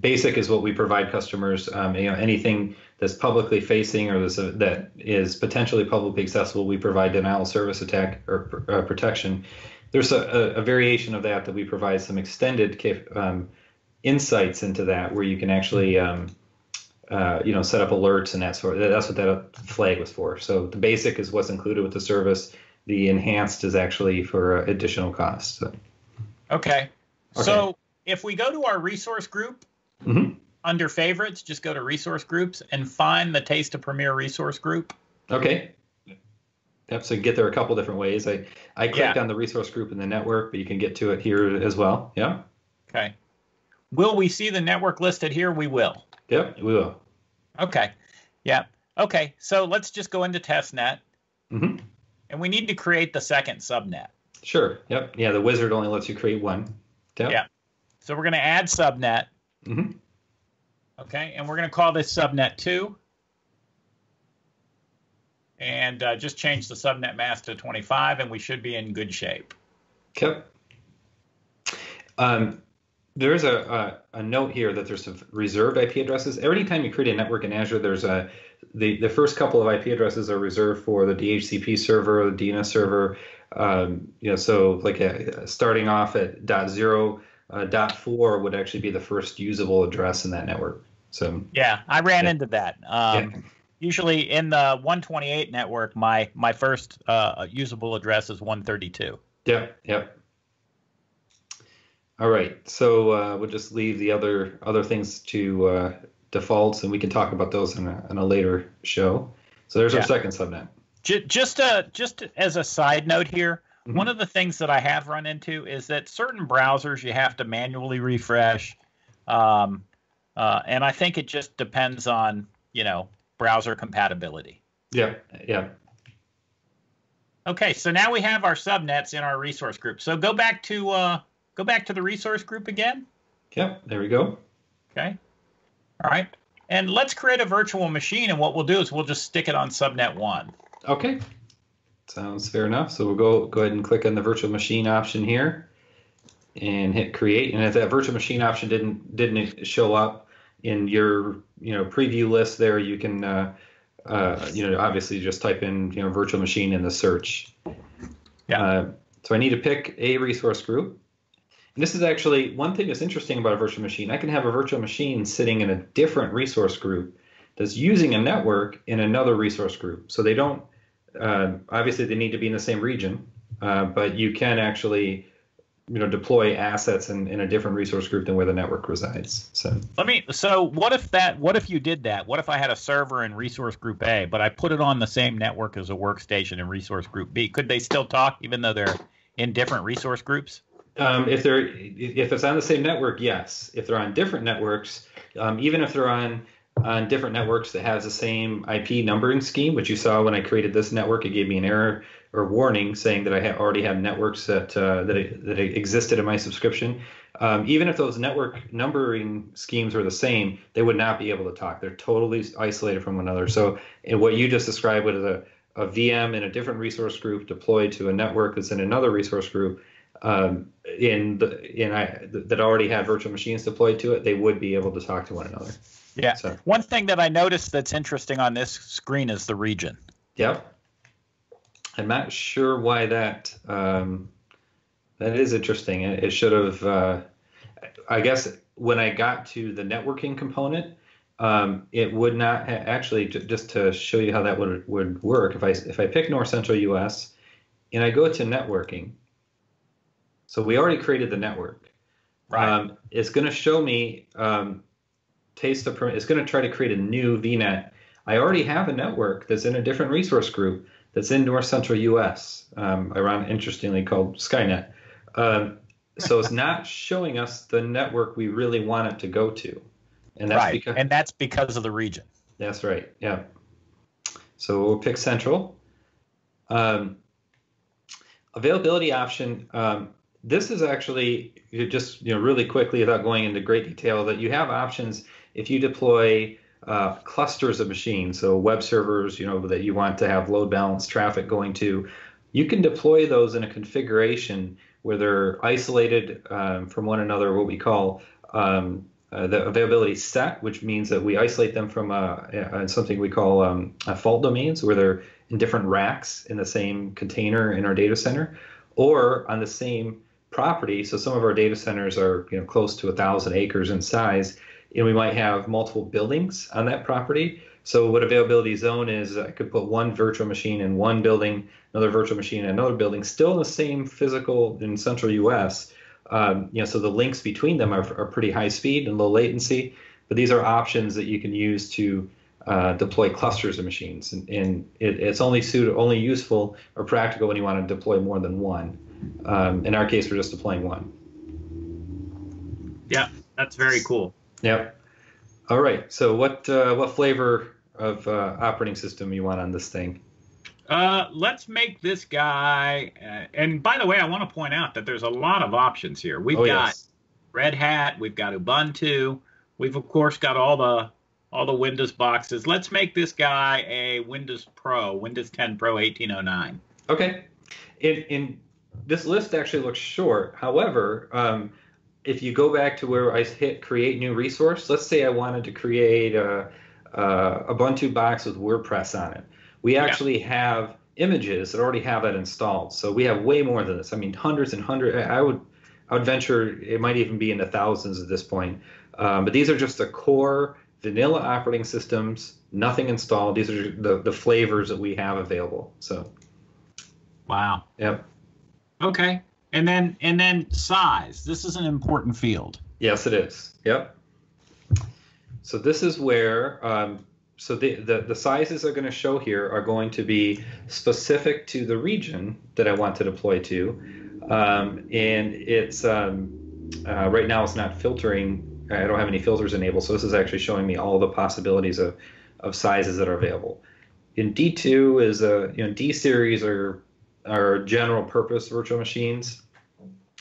Speaker 2: Basic is what we provide customers. Anything that's publicly facing or that is potentially publicly accessible, we provide denial of service attack or protection. There's a variation of that we provide some extended insights into that, where you can actually set up alerts and that sort. That's what that flag was for. So the Basic is what's included with the service. The enhanced is actually for additional costs. So.
Speaker 1: Okay. So if we go to our resource group, under favorites, just go to resource groups and find the Taste of Premier resource group.
Speaker 2: Okay. Yep, so you get there a couple different ways. I clicked on the resource group in the network, but you can get to it here as well. Yeah.
Speaker 1: Okay. Will we see the network listed here? We will.
Speaker 2: Yep, we will.
Speaker 1: Okay. Yeah. Okay. So let's just go into testnet.
Speaker 2: And
Speaker 1: we need to create the second subnet.
Speaker 2: Sure. Yep. Yeah, the wizard only lets you create one. Yep.
Speaker 1: Yeah. So we're going to add subnet. Okay. And we're going to call this subnet 2. And just change the subnet mask to 25, and we should be in good shape.
Speaker 2: Okay. There's a note here that there's some reserved IP addresses. Every time you create a network in Azure, there's the first couple of IP addresses are reserved for the DHCP server, the DNS server. So like starting off at .0, .4 would actually be the first usable address in that network. So
Speaker 1: yeah, I ran into that. Usually in the 128 network, my first usable address is 132.
Speaker 2: Yep. All right, so we'll just leave the other things to defaults, and we can talk about those in a later show. So there's our second subnet.
Speaker 1: Just as a side note here, one of the things that I have run into is that certain browsers you have to manually refresh, and I think it just depends on browser compatibility.
Speaker 2: Yeah.
Speaker 1: Okay, so now we have our subnets in our resource group. So go back to the resource group again.
Speaker 2: Yep, there we go.
Speaker 1: Okay. All right. And let's create a virtual machine, and what we'll do is we'll just stick it on subnet 1.
Speaker 2: Okay. Sounds fair enough. So we'll go ahead and click on the virtual machine option here and hit create. And if that virtual machine option didn't show up in your preview list there, you can obviously just type in virtual machine in the search.
Speaker 1: Yeah.
Speaker 2: So I need to pick a resource group, And this is actually one thing that's interesting about a virtual machine. I can have a virtual machine sitting in a different resource group that's using a network in another resource group. So they don't, obviously they need to be in the same region, but you can actually, deploy assets in a different resource group than where the network resides.
Speaker 1: So what if you did that? What if I had a server in resource group A, but I put it on the same network as a workstation in resource group B? Could they still talk even though they're in different resource groups?
Speaker 2: If it's on the same network, yes. If they're on different networks, even if they're on different networks that has the same IP numbering scheme, which you saw when I created this network, it gave me an error or warning saying that I already had networks that existed in my subscription. Even if those network numbering schemes were the same, they would not be able to talk. They're totally isolated from one another. So, in what you just described was a VM in a different resource group deployed to a network that's in another resource group. That already had virtual machines deployed to it, they would be able to talk to one another.
Speaker 1: Yeah. So, one thing that I noticed that's interesting on this screen is the region.
Speaker 2: Yep. I'm not sure why that is interesting. It should have. I guess when I got to the networking component, it would not actually. Just to show you how that would work, if I pick North Central U.S. and I go to networking. So we already created the network.
Speaker 1: Right.
Speaker 2: It's going to show me it's going to try to create a new VNet. I already have a network that's in a different resource group that's in North Central U.S. Interestingly called Skynet. So it's not showing us the network we really want it to go to,
Speaker 1: and that's because of the region.
Speaker 2: That's right. Yeah. So we'll pick Central. Availability option. This is actually just really quickly, without going into great detail, that you have options if you deploy clusters of machines, so web servers, that you want to have load balance traffic going to. You can deploy those in a configuration where they're isolated from one another, what we call the availability set, which means that we isolate them from something we call fault domains, where they're in different racks in the same container in our data center, or on the same property. So some of our data centers are close to 1,000 acres in size, and we might have multiple buildings on that property. So what availability zone is, I could put one virtual machine in one building, another virtual machine in another building, still in the same physical in central US. So the links between them are pretty high speed and low latency, but these are options that you can use to deploy clusters of machines, and it's only useful or practical when you want to deploy more than one. In our case, we're just deploying one.
Speaker 1: Yeah, that's very cool.
Speaker 2: Yep. All right. So what flavor of operating system you want on this thing?
Speaker 1: Let's make this guy. And by the way, I want to point out that there's a lot of options here. We've got Red Hat. We've got Ubuntu. We've of course got all the Windows boxes. Let's make this guy a Windows Pro, Windows 10 Pro 1809.
Speaker 2: Okay. In this list actually looks short. However, if you go back to where I hit create new resource, let's say I wanted to create a Ubuntu box with WordPress on it. We actually have images that already have that installed. So we have way more than this. I mean, hundreds and hundreds. I would venture it might even be in the thousands at this point. But these are just the core vanilla operating systems, nothing installed. These are the flavors that we have available. So.
Speaker 1: Wow.
Speaker 2: Yep.
Speaker 1: Okay. And then size. This is an important field.
Speaker 2: Yes, it is. Yep. So this is where so the sizes are going to show here are going to be specific to the region that I want to deploy to, and it's right now it's not filtering. I don't have any filters enabled, so this is actually showing me all the possibilities of sizes that are available. In D2 is D series are general purpose virtual machines.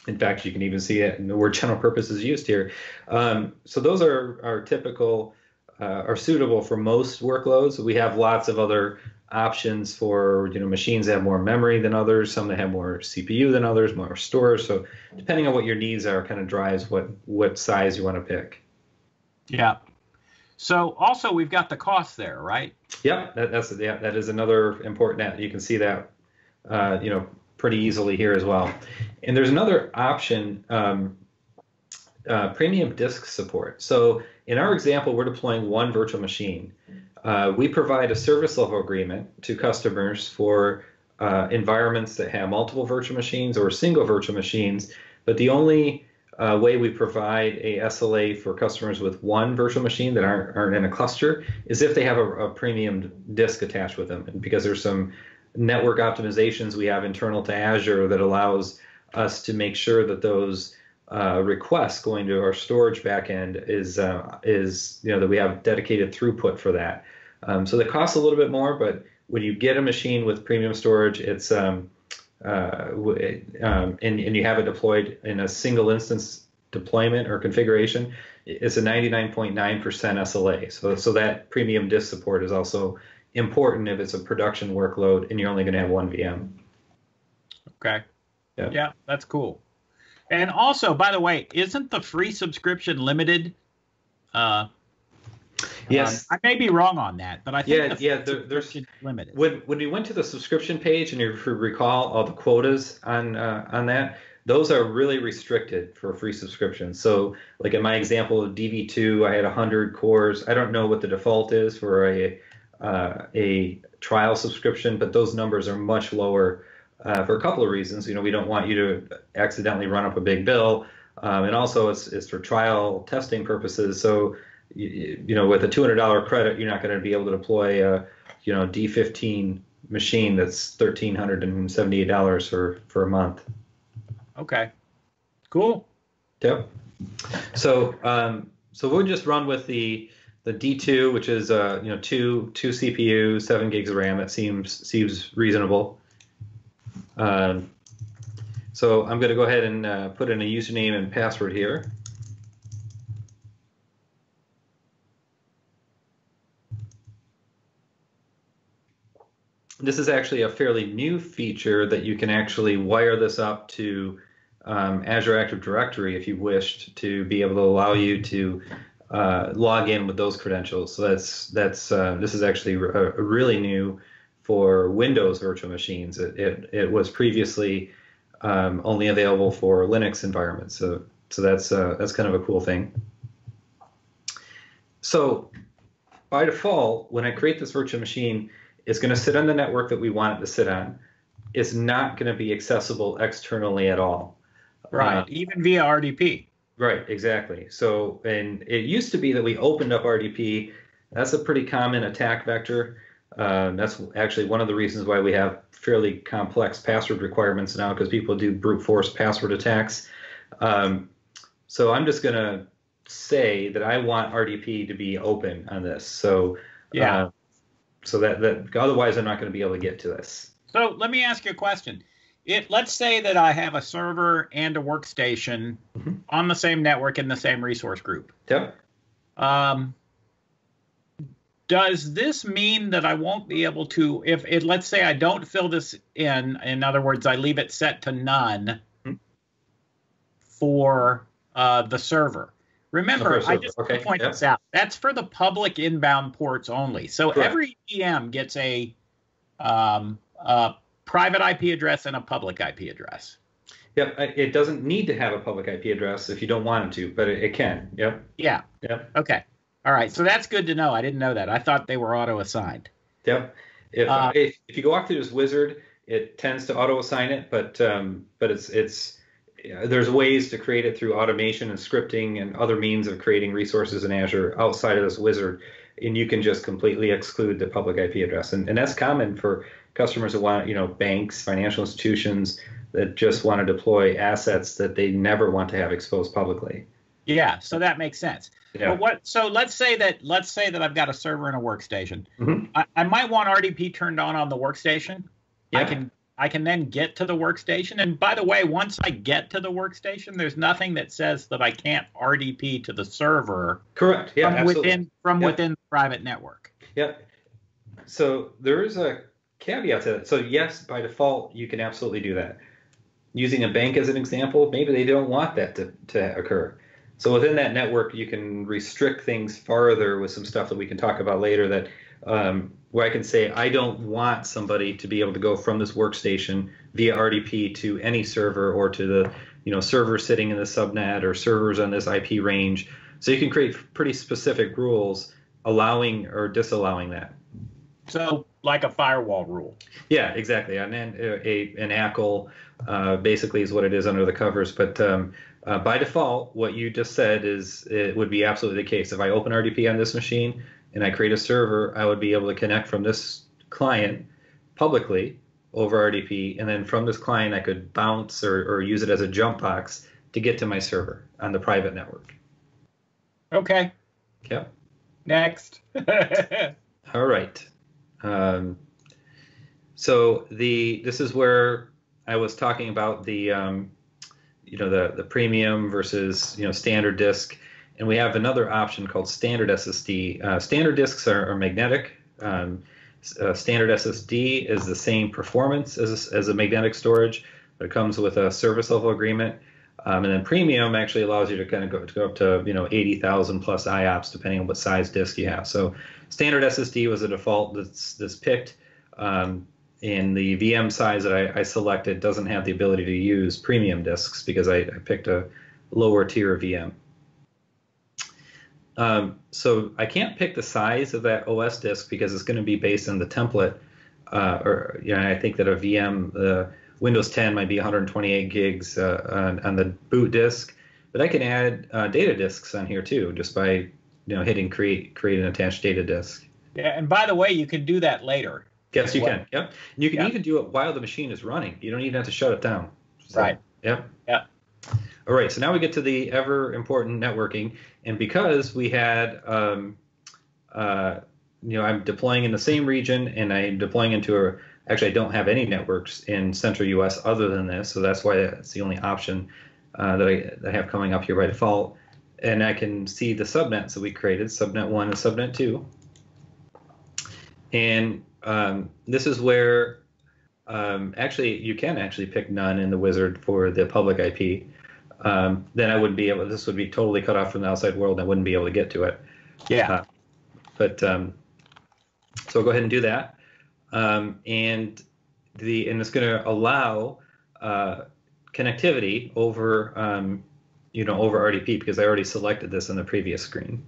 Speaker 2: In fact, you can even see it in the word general purpose is used here. So those are typical, are suitable for most workloads. We have lots of other options for machines that have more memory than others, some that have more CPU than others, more storage. So depending on what your needs are, kind of drives what size you want to pick.
Speaker 1: Yeah. So also we've got the cost there, right?
Speaker 2: Yep, that is another important. You can see that pretty easily here as well. And there's another option, premium disk support. So in our example, we're deploying one virtual machine. We provide a service level agreement to customers for environments that have multiple virtual machines or single virtual machines, but the only way we provide a SLA for customers with one virtual machine that aren't in a cluster is if they have a premium disk attached with them. And because there's some network optimizations we have internal to Azure that allows us to make sure that those requests going to our storage backend is that we have dedicated throughput for that. So that costs a little bit more, but when you get a machine with premium storage, it's and you have it deployed in a single instance deployment or configuration, it's a 99.9% SLA. So that premium disk support is also important if it's a production workload and you're only going to have one VM.
Speaker 1: Okay. Yeah, that's cool. And also, by the way, isn't the free subscription limited?
Speaker 2: Yes.
Speaker 1: I may be wrong on that, but I think
Speaker 2: there's
Speaker 1: limited.
Speaker 2: When we went to the subscription page, and if you recall all the quotas on that, those are really restricted for free subscriptions. So, like in my example of DV2, I had 100 cores. I don't know what the default is for a trial subscription, but those numbers are much lower for a couple of reasons. We don't want you to accidentally run up a big bill, and also it's for trial testing purposes. So, with a $200 credit, you're not going to be able to deploy a, D15 machine that's $1,378 for a month.
Speaker 1: Okay, cool.
Speaker 2: Yep. So we'll just run with the D2, which is two CPUs, 7 gigs of RAM. That seems reasonable. So I'm going to go ahead and put in a username and password here. This is actually a fairly new feature that you can actually wire this up to Azure Active Directory if you wished to be able to allow you to log in with those credentials. So this is actually really new for Windows virtual machines. It was previously only available for Linux environments. So that's kind of a cool thing. So by default, when I create this virtual machine, it's going to sit on the network that we want it to sit on. It's not going to be accessible externally at all.
Speaker 1: Right, even via RDP.
Speaker 2: Right, exactly. So, and it used to be that we opened up RDP. That's a pretty common attack vector. That's actually one of the reasons why we have fairly complex password requirements now, because people do brute force password attacks. So I'm just going to say that I want RDP to be open on this. So yeah. So that otherwise I'm not going to be able to get to this.
Speaker 1: So let me ask you a question. Let's say that I have a server and a workstation on the same network in the same resource group.
Speaker 2: Yep.
Speaker 1: Does this mean that I won't be able to, let's say I don't fill this in other words, I leave it set to none for the server. Remember, I just want to point this out. That's for the public inbound ports only. So every VM gets a private IP address and a public IP address.
Speaker 2: Yep. It doesn't need to have a public IP address if you don't want it to, but it can. Yep.
Speaker 1: Yeah.
Speaker 2: Yep.
Speaker 1: Okay. All right. So that's good to know. I didn't know that. I thought they were auto-assigned.
Speaker 2: Yep. If you go off through this wizard, it tends to auto-assign it, but it's there's ways to create it through automation and scripting and other means of creating resources in Azure outside of this wizard, and you can just completely exclude the public IP address. And that's common for customers that want, banks, financial institutions that just want to deploy assets that they never want to have exposed publicly.
Speaker 1: Yeah, so that makes sense.
Speaker 2: Yeah.
Speaker 1: But so let's say that I've got a server and a workstation. I might want RDP turned on the workstation.
Speaker 2: Yeah.
Speaker 1: I can then get to the workstation. And by the way, once I get to the workstation, there's nothing that says that I can't RDP to the server.
Speaker 2: Correct. Yeah,
Speaker 1: from within the private network.
Speaker 2: Yep. So there is a caveat to that. So yes, by default, you can absolutely do that. Using a bank as an example, maybe they don't want that to occur. So within that network, you can restrict things farther with some stuff that we can talk about later that where I can say I don't want somebody to be able to go from this workstation via RDP to any server or to the server sitting in the subnet or servers on this IP range. So you can create pretty specific rules allowing or disallowing that.
Speaker 1: So like a firewall rule.
Speaker 2: Yeah, exactly. And then an ACL basically is what it is under the covers. But by default, what you just said is it would be absolutely the case. If I open RDP on this machine and I create a server, I would be able to connect from this client publicly over RDP, and then from this client I could bounce or use it as a jump box to get to my server on the private network.
Speaker 1: Okay.
Speaker 2: Okay.
Speaker 1: Next.
Speaker 2: All right. So this is where I was talking about the premium versus standard disk, and we have another option called standard SSD. Standard disks are magnetic. Standard SSD is the same performance as a magnetic storage, but it comes with a service level agreement. And then premium actually allows you to kind of go up to 80,000 plus IOPS depending on what size disk you have. So standard SSD was a default that's picked. And the VM size that I selected doesn't have the ability to use premium disks because I picked a lower tier VM. So I can't pick the size of that OS disk because it's going to be based on the template. I think that a VM, Windows 10 might be 128 gigs on the boot disk, but I can add data disks on here too, just by hitting create and attach data disk.
Speaker 1: Yeah, and by the way, you can do that later.
Speaker 2: Yes, you can. Yep, and you can even do it while the machine is running. You don't even have to shut it down. So,
Speaker 1: right.
Speaker 2: Yep.
Speaker 1: Yeah.
Speaker 2: All right, so now we get to the ever important networking, and because we had, I'm deploying in the same region, and I'm deploying into actually I don't have any networks in central U.S. other than this, so that's why it's the only option that I have coming up here by default, and I can see the subnets that we created, subnet 1 and subnet 2, and this is where actually you can actually pick none in the wizard for the public IP. Then I wouldn't be able. This would be totally cut off from the outside world, and I wouldn't be able to get to it.
Speaker 1: Yeah.
Speaker 2: So I'll go ahead and do that, and it's going to allow connectivity over over RDP because I already selected this on the previous screen.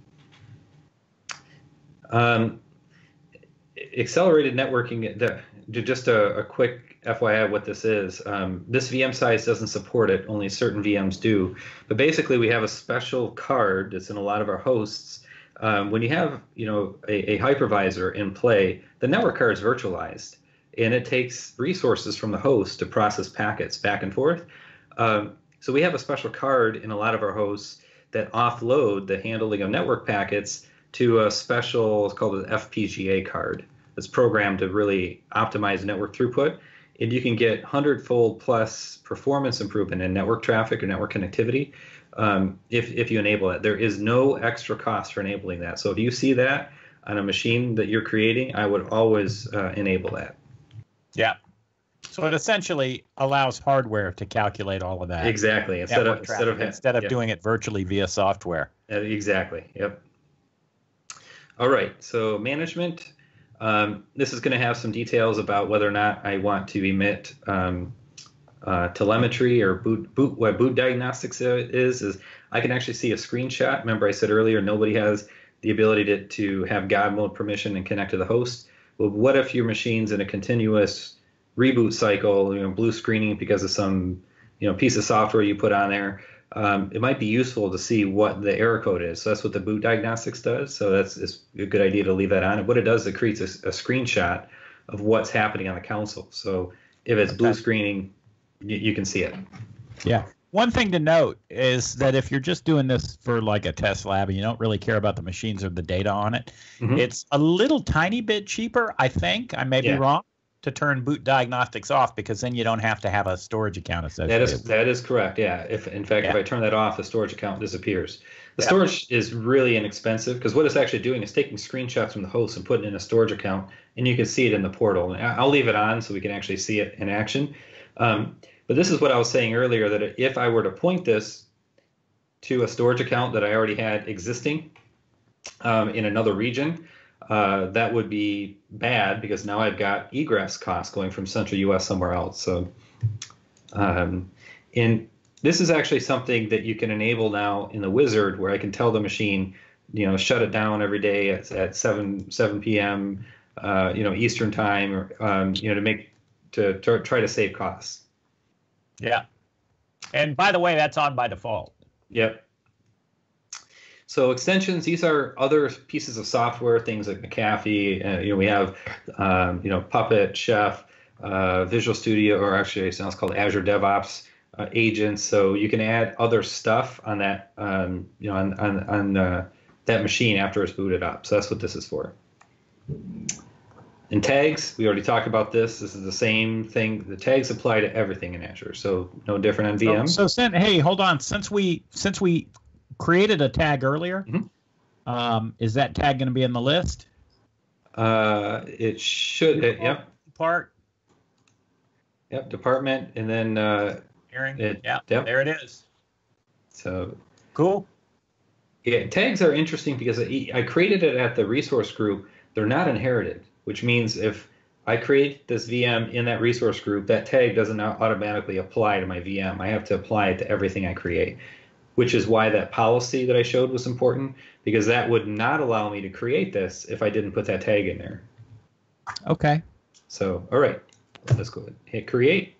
Speaker 2: Accelerated networking. Just a quick FYI what this is. This VM size doesn't support it, only certain VMs do. But basically we have a special card that's in a lot of our hosts. When you have a hypervisor in play, the network card is virtualized and it takes resources from the host to process packets back and forth. So we have a special card in a lot of our hosts that offload the handling of network packets to a special, it's called an FPGA card. It's programmed to really optimize network throughput, and you can get 100-fold plus performance improvement in network traffic or network connectivity if you enable that. There is no extra cost for enabling that. So if you see that on a machine that you're creating, I would always enable that.
Speaker 1: Yeah. So it essentially allows hardware to calculate all of that.
Speaker 2: Exactly. Instead of
Speaker 1: doing it virtually via software.
Speaker 2: Exactly. Yep. All right. So management. This is going to have some details about whether or not I want to emit telemetry or what boot diagnostics is I can actually see a screenshot. Remember I said earlier nobody has the ability to have God mode permission and connect to the host. Well, what if your machine's in a continuous reboot cycle, blue screening because of some piece of software you put on there? It might be useful to see what the error code is. So that's what the boot diagnostics does. So it's a good idea to leave that on. And what it does, it creates a screenshot of what's happening on the console. So if it's blue screening, you can see it.
Speaker 1: Yeah. One thing to note is that if you're just doing this for like a test lab and you don't really care about the machines or the data on it, it's a little tiny bit cheaper, I think. I may be wrong, to turn boot diagnostics off because then you don't have to have a storage account associated.
Speaker 2: That is correct. Yeah. If I turn that off, the storage account disappears. The storage is really inexpensive because what it's actually doing is taking screenshots from the host and putting it in a storage account, and you can see it in the portal. And I'll leave it on so we can actually see it in action. But this is what I was saying earlier, that if I were to point this to a storage account that I already had existing in another region, that would be bad because now I've got egress costs going from central US somewhere else. So, in this is actually something that you can enable now in the wizard, where I can tell the machine, shut it down every day at 7 p.m. Eastern time, or to try to save costs.
Speaker 1: Yeah. And by the way, that's on by default.
Speaker 2: Yep. So extensions, these are other pieces of software, things like McAfee. We have, Puppet, Chef, Visual Studio, or actually it's called Azure DevOps agents. So you can add other stuff on that, on that machine after it's booted up. So that's what this is for. And tags, we already talked about this. This is the same thing. The tags apply to everything in Azure, so no different on VM.
Speaker 1: Hey, hold on. Since we created a tag earlier, is that tag going to be in the list?
Speaker 2: It should. Yep.
Speaker 1: Part.
Speaker 2: Yep. Department, and then
Speaker 1: hearing. There it is.
Speaker 2: So
Speaker 1: cool.
Speaker 2: Yeah, tags are interesting because I created it at the resource group. They're not inherited, which means if I create this VM in that resource group, that tag doesn't automatically apply to my VM. I have to apply it to everything I create, which is why that policy that I showed was important, because that would not allow me to create this if I didn't put that tag in there.
Speaker 1: Okay.
Speaker 2: So, all right, let's go ahead and hit create.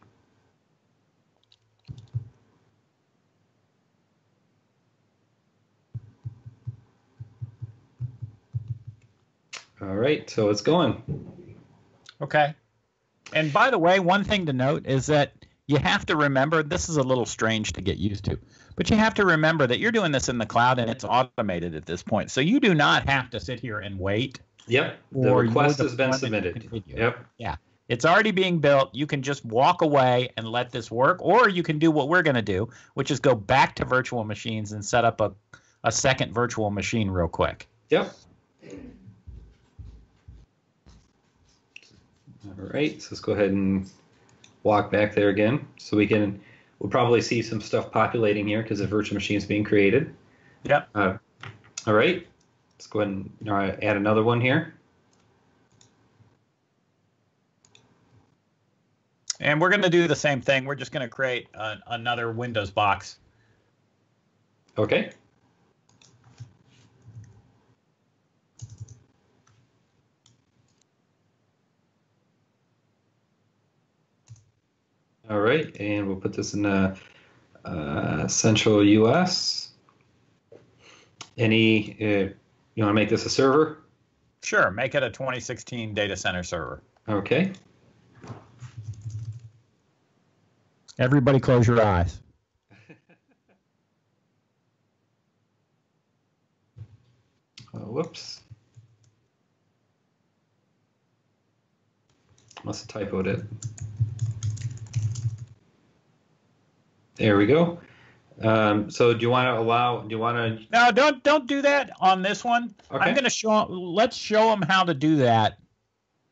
Speaker 2: All right, so it's going.
Speaker 1: Okay. And by the way, one thing to note is that you have to remember, this is a little strange to get used to, but you have to remember that you're doing this in the cloud and it's automated at this point. So you do not have to sit here and wait.
Speaker 2: Yep. The request has been submitted. Yep.
Speaker 1: Yeah. It's already being built. You can just walk away and let this work, or you can do what we're going to do, which is go back to virtual machines and set up a second virtual machine real quick.
Speaker 2: Yep. All right, so let's go ahead and walk back there again. So we'll probably see some stuff populating here because the virtual machine is being created.
Speaker 1: Yep.
Speaker 2: All right, let's go ahead and add another one here.
Speaker 1: And we're going to do the same thing. We're just going to create another Windows box.
Speaker 2: Okay. All right, and we'll put this in the central US. You want to make this a server?
Speaker 1: Sure, make it a 2016 data center server.
Speaker 2: Okay.
Speaker 1: Everybody close your eyes.
Speaker 2: Whoops. Must have typoed it. There we go. So do you want to
Speaker 1: No, don't do that on this one. Okay. I'm going to show. Let's show them how to do that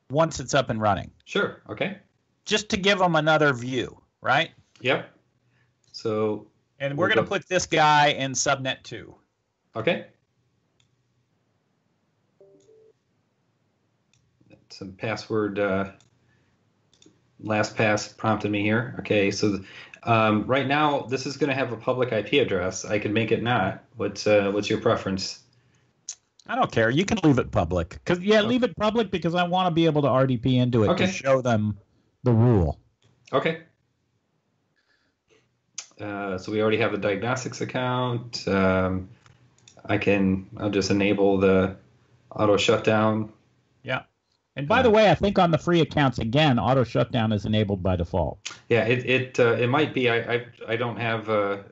Speaker 1: once it's up and running.
Speaker 2: Sure. Okay.
Speaker 1: Just to give them another view, right?
Speaker 2: Yep. So.
Speaker 1: And we're going to put this guy in subnet 2.
Speaker 2: Okay. Some password LastPass prompted me here. Okay, so right now this is going to have a public IP address. I can make it not. What's your preference?
Speaker 1: I don't care. You can leave it public. Leave it public because I want to be able to RDP into it to show them the rule.
Speaker 2: Okay. So we already have a diagnostics account. I'll just enable the auto shutdown.
Speaker 1: Yeah. And by the way, I think on the free accounts, again, auto shutdown is enabled by default.
Speaker 2: Yeah, it might be. I don't have a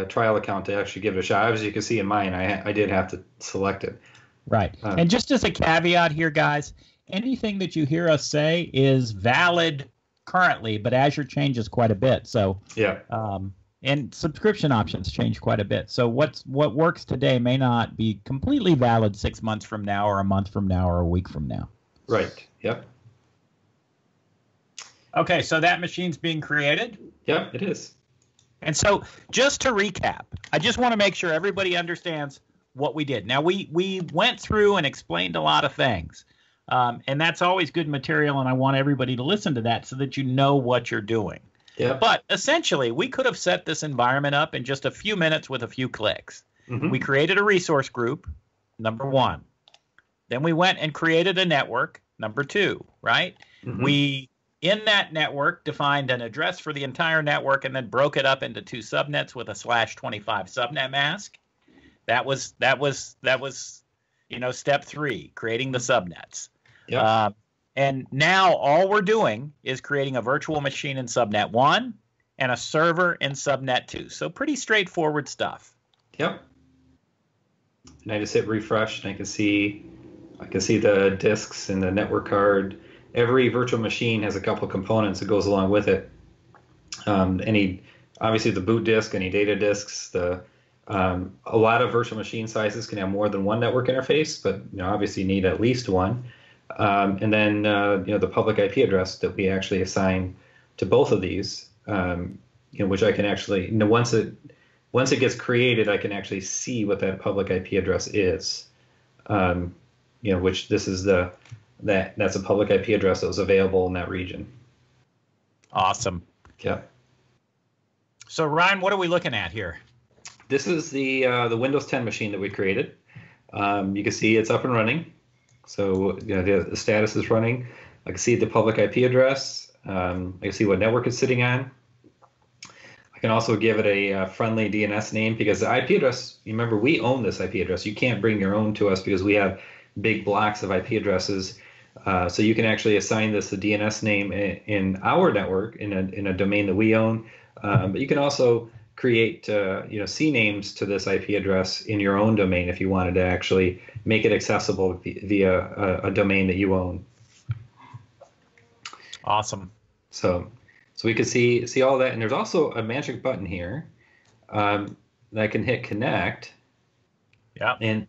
Speaker 2: trial account to actually give it a shot. As you can see in mine, I did have to select it.
Speaker 1: Right. And just as a caveat here, guys, anything that you hear us say is valid currently, but Azure changes quite a bit. So
Speaker 2: yeah.
Speaker 1: And subscription options change quite a bit. So what works today may not be completely valid 6 months from now, or a month from now, or a week from now.
Speaker 2: Right. Yep.
Speaker 1: Okay, so that machine's being created?
Speaker 2: Yep, it is.
Speaker 1: And so just to recap, I just want to make sure everybody understands what we did. Now, we went through and explained a lot of things, and that's always good material, and I want everybody to listen to that so that you know what you're doing.
Speaker 2: Yeah.
Speaker 1: But essentially, we could have set this environment up in just a few minutes with a few clicks.
Speaker 2: Mm-hmm.
Speaker 1: We created a resource group, number one. Then we went and created a network, number two, right?
Speaker 2: Mm-hmm.
Speaker 1: We, in that network, defined an address for the entire network and then broke it up into 2 subnets with a /25 subnet mask. That was step 3, creating the subnets.
Speaker 2: Yep.
Speaker 1: And now all we're doing is creating a virtual machine in subnet 1 and a server in subnet 2. So pretty straightforward stuff.
Speaker 2: Yep. And I just hit refresh, and I can see the disks and the network card. Every virtual machine has a couple components that goes along with it. Obviously the boot disk, any data disks, a lot of virtual machine sizes can have more than one network interface, but obviously you need at least one. And then the public IP address that we actually assign to both of these, which I can actually, once it gets created, I can actually see what that public IP address is. Which this is that's a public IP address that was available in that region.
Speaker 1: Awesome.
Speaker 2: Yeah.
Speaker 1: So Ryan, what are we looking at here?
Speaker 2: This is the Windows 10 machine that we created. You can see it's up and running. So the status is running. I can see the public IP address. I can see what network it's sitting on. I can also give it a friendly DNS name, because the IP address, remember, we own this IP address. You can't bring your own to us because we have big blocks of IP addresses. So you can actually assign this a DNS name in our network, in a domain that we own. But you can also create CNAMEs to this IP address in your own domain if you wanted to actually make it accessible via a domain that you own.
Speaker 1: Awesome.
Speaker 2: So we can see all that, and there's also a magic button here that I can hit connect.
Speaker 1: Yeah.
Speaker 2: And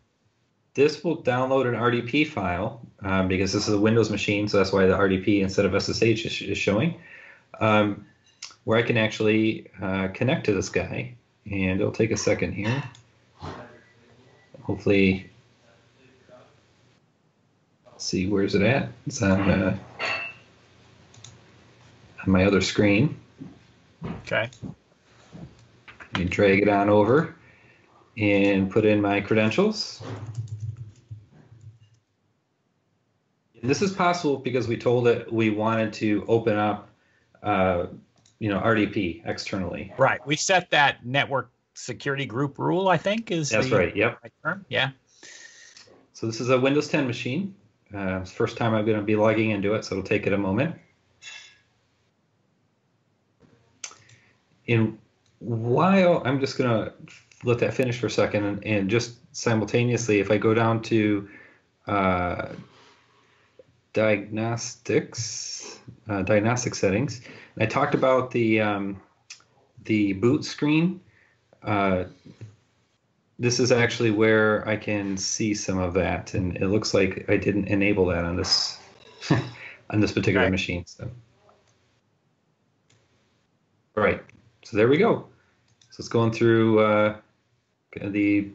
Speaker 2: this will download an RDP file because this is a Windows machine, so that's why the RDP instead of SSH is showing. Where I can actually connect to this guy, and it'll take a second here. Hopefully, let's see, where's it at? It's on my other screen.
Speaker 1: Okay.
Speaker 2: Let me drag it on over and put in my credentials. And this is possible because we told it we wanted to open up RDP externally.
Speaker 1: Right. We set that network security group rule, I think, is
Speaker 2: that's right. Yep.
Speaker 1: Right term. Yeah.
Speaker 2: So this is a Windows 10 machine. It's the first time I'm going to be logging into it, so it'll take it a moment. And while I'm just going to let that finish for a second, and just simultaneously, if I go down to diagnostic settings, and I talked about the boot screen. This is actually where I can see some of that, and it looks like I didn't enable that on this on this particular machine. So, right. So there we go. So it's going through the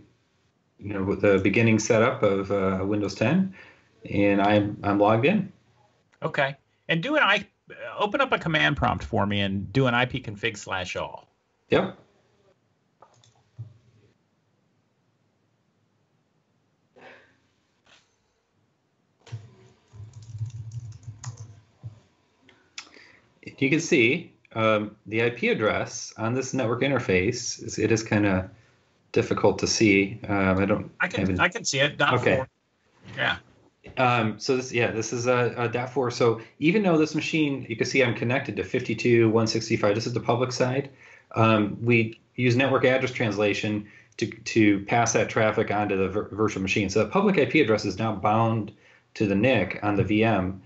Speaker 2: beginning setup of Windows 10, and I'm logged in.
Speaker 1: Okay. And open up a command prompt for me and do an ipconfig/all.
Speaker 2: Yep. You can see the IP address on this network interface. It is kind of difficult to see. I
Speaker 1: can see it.
Speaker 2: Okay.
Speaker 1: 4. Yeah.
Speaker 2: So this is a .4. So even though this machine, you can see I'm connected to 52.165. This is the public side. We use network address translation to pass that traffic onto the virtual machine. So the public IP address is now bound to the NIC on the VM.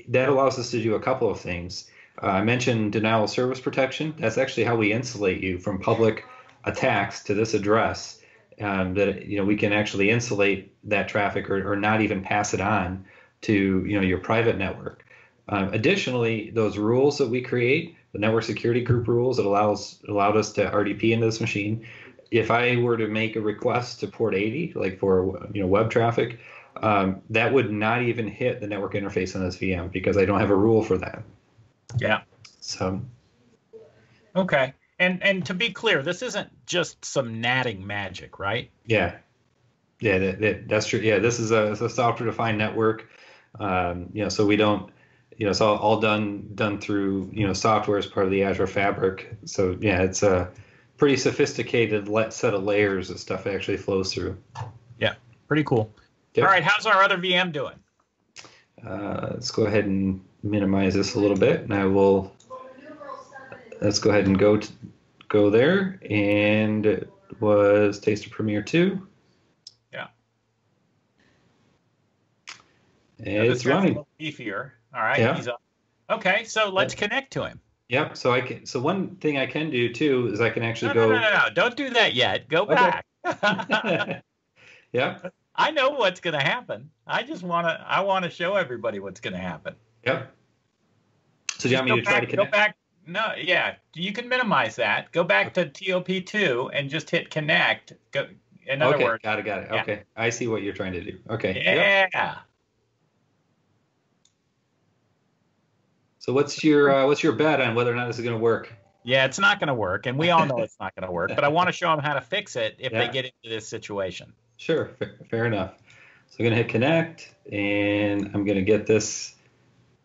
Speaker 2: That allows us to do a couple of things. I mentioned denial of service protection. That's actually how we insulate you from public attacks to this address. That we can actually insulate that traffic or not even pass it on to your private network. Additionally, those rules that we create, the network security group rules that allowed us to RDP into this machine, if I were to make a request to port 80, like for web traffic, that would not even hit the network interface on this VM because I don't have a rule for that.
Speaker 1: Yeah.
Speaker 2: So.
Speaker 1: Okay. And to be clear, this isn't just some natting magic, right?
Speaker 2: Yeah. Yeah, that's true. Yeah, this is a software-defined network. So we don't, it's all done through, software as part of the Azure Fabric. So yeah, it's a pretty sophisticated set of layers that stuff actually flows through.
Speaker 1: Yeah, pretty cool.
Speaker 2: Yep.
Speaker 1: All right, how's our other VM doing?
Speaker 2: Let's go ahead and minimize this a little bit, and let's go ahead and go there, and it was Taster Premier 2.
Speaker 1: Yeah.
Speaker 2: And it's running.
Speaker 1: A little beefier. All right,
Speaker 2: yeah.
Speaker 1: He's up. Okay, so let's connect to him.
Speaker 2: Yep. So one thing I can do too is I can actually go.
Speaker 1: No. Don't do that yet. Go back.
Speaker 2: Yeah.
Speaker 1: I know what's going to happen. I want to show everybody what's going to happen.
Speaker 2: Yep. So do you want me to try to connect?
Speaker 1: Go back. No, yeah, you can minimize that. Go back to TOP2 and just hit connect. Go. In other words.
Speaker 2: Got it. Yeah. Okay, I see what you're trying to do. Okay.
Speaker 1: Yeah.
Speaker 2: Yep. So what's your bet on whether or not this is going to work?
Speaker 1: Yeah, it's not going to work, and we all know it's not going to work. But I want to show them how to fix it if they get into this situation.
Speaker 2: Sure, fair enough. So I'm going to hit connect, and I'm going to get this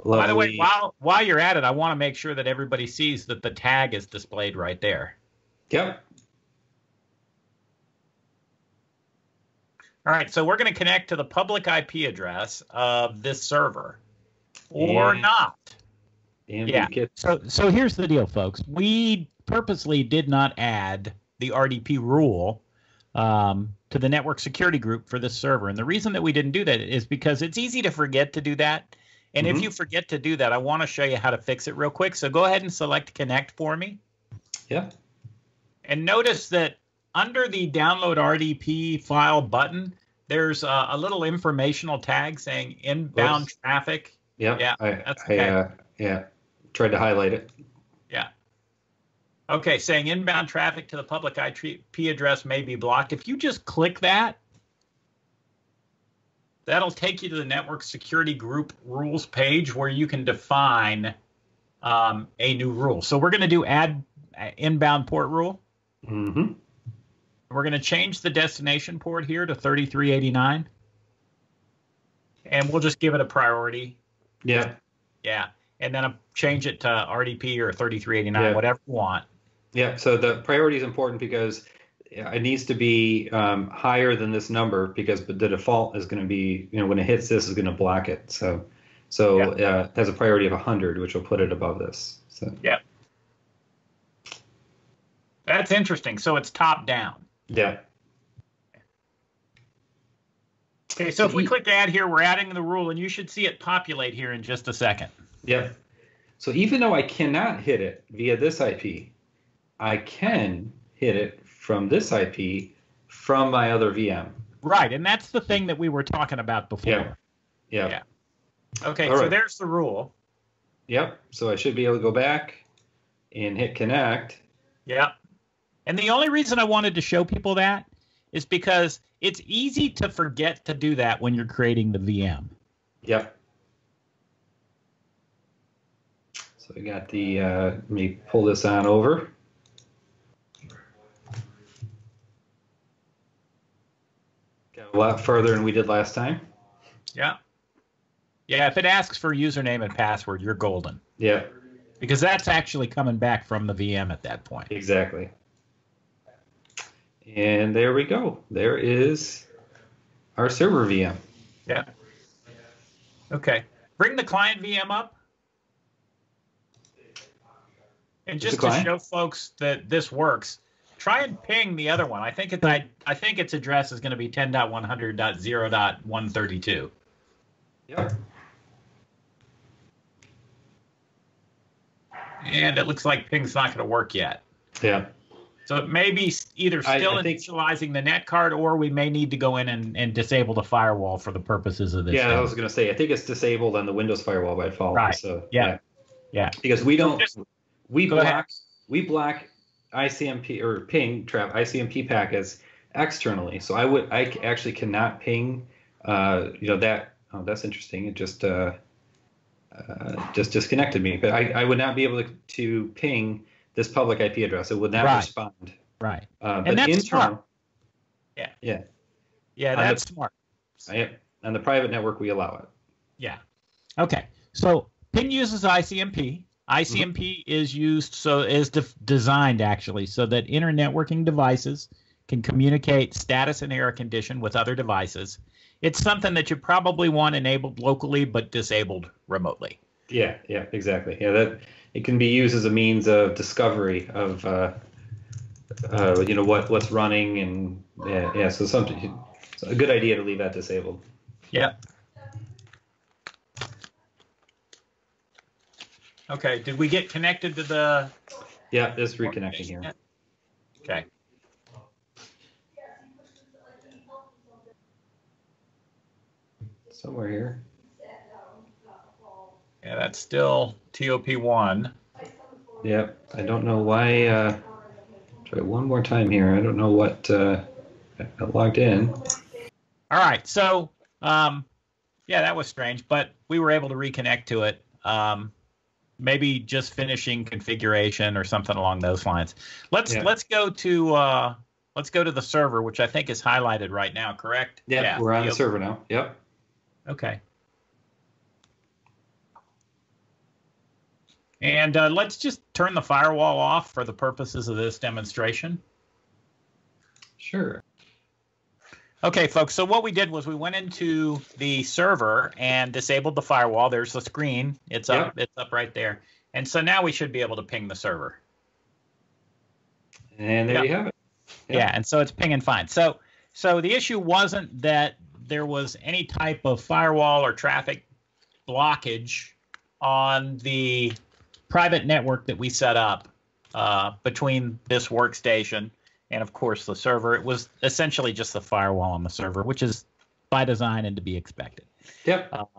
Speaker 2: lovely...
Speaker 1: By the way, while you're at it, I want to make sure that everybody sees that the tag is displayed right there.
Speaker 2: Yep.
Speaker 1: All right, so we're going to connect to the public IP address of this server, or not. Yeah. So here's the deal, folks. We purposely did not add the RDP rule to the network security group for this server. And the reason that we didn't do that is because it's easy to forget to do that. And if you forget to do that, I want to show you how to fix it real quick. So go ahead and select connect for me.
Speaker 2: Yeah.
Speaker 1: And notice that under the download RDP file button, there's a little informational tag saying inbound traffic.
Speaker 2: Yep.
Speaker 1: Yeah.
Speaker 2: That's okay. Yeah. Tried to highlight it.
Speaker 1: Yeah. Okay, saying inbound traffic to the public IP address may be blocked. If you just click that, that'll take you to the network security group rules page where you can define a new rule. So we're going to do add inbound port rule.
Speaker 2: Mm-hmm.
Speaker 1: We're going to change the destination port here to 3389. And we'll just give it a priority.
Speaker 2: Yeah.
Speaker 1: Yeah. And then change it to RDP or 3389, whatever you want.
Speaker 2: Yeah, so the priority is important because it needs to be higher than this number because the default is going to be, when it hits this, is going to block it. So it has a priority of 100, which will put it above this. So.
Speaker 1: Yeah. That's interesting. So it's top down.
Speaker 2: Yeah.
Speaker 1: Okay, so if we click add here, we're adding the rule, and you should see it populate here in just a second.
Speaker 2: Yep. So even though I cannot hit it via this IP, I can hit it from this IP from my other VM.
Speaker 1: Right, and that's the thing that we were talking about before.
Speaker 2: Yeah.
Speaker 1: Okay, so there's the rule.
Speaker 2: Yep, so I should be able to go back and hit connect.
Speaker 1: Yep. And the only reason I wanted to show people that is because it's easy to forget to do that when you're creating the VM.
Speaker 2: Yep. So we got the, let me pull this on over. Got a lot further than we did last time.
Speaker 1: Yeah. Yeah, if it asks for username and password, you're golden.
Speaker 2: Yeah.
Speaker 1: Because that's actually coming back from the VM at that point.
Speaker 2: Exactly. And there we go. There is our server VM.
Speaker 1: Yeah. Okay. Bring the client VM up. And just to show folks that this works, try and ping the other one. I think its address is going to be 10.100.0.132.
Speaker 2: Yep.
Speaker 1: And it looks like ping's not going to work yet.
Speaker 2: Yeah.
Speaker 1: So it may be either still initializing the net card, or we may need to go in and disable the firewall for the purposes of this.
Speaker 2: Yeah, I was going to say, I think it's disabled on the Windows firewall by default.
Speaker 1: Right.
Speaker 2: So,
Speaker 1: yeah.
Speaker 2: Because we don't, we block ICMP or ping trap ICMP packets externally. So I actually cannot ping. That. Oh, that's interesting. It just disconnected me. But I would not be able to ping this public IP address. It would not respond.
Speaker 1: Right.
Speaker 2: But
Speaker 1: and that's
Speaker 2: internal.
Speaker 1: Smart. Yeah.
Speaker 2: Yeah.
Speaker 1: Yeah, that's smart.
Speaker 2: On the private network, we allow it.
Speaker 1: Yeah. Okay. So ping uses ICMP. ICMP is used designed actually so that inter-networking devices can communicate status and error condition with other devices. It's something that you probably want enabled locally but disabled remotely.
Speaker 2: Yeah, exactly. Yeah, that it can be used as a means of discovery of what's running, and so it's a good idea to leave that disabled.
Speaker 1: Yeah. Okay, did we get connected to the...
Speaker 2: Yeah, it's reconnecting here.
Speaker 1: Okay.
Speaker 2: Somewhere here.
Speaker 1: Yeah, that's still TOP1.
Speaker 2: Yep, I don't know why. Try one more time here. I don't know what I logged in.
Speaker 1: All right, so that was strange, but we were able to reconnect to it. Maybe just finishing configuration or something along those lines. Let's go to the server, which I think is highlighted right now. Correct?
Speaker 2: Yeah, we're on the server now. Yep.
Speaker 1: Okay. And let's just turn the firewall off for the purposes of this demonstration.
Speaker 2: Sure.
Speaker 1: Okay, folks, so what we did was we went into the server and disabled the firewall. There's the screen. It's up. It's up right there. And so now we should be able to ping the server.
Speaker 2: And there you have it.
Speaker 1: Yeah, and so it's pinging fine. So the issue wasn't that there was any type of firewall or traffic blockage on the private network that we set up between this workstation and, of course, the server. It was essentially just the firewall on the server, which is by design and to be expected.
Speaker 2: Yep.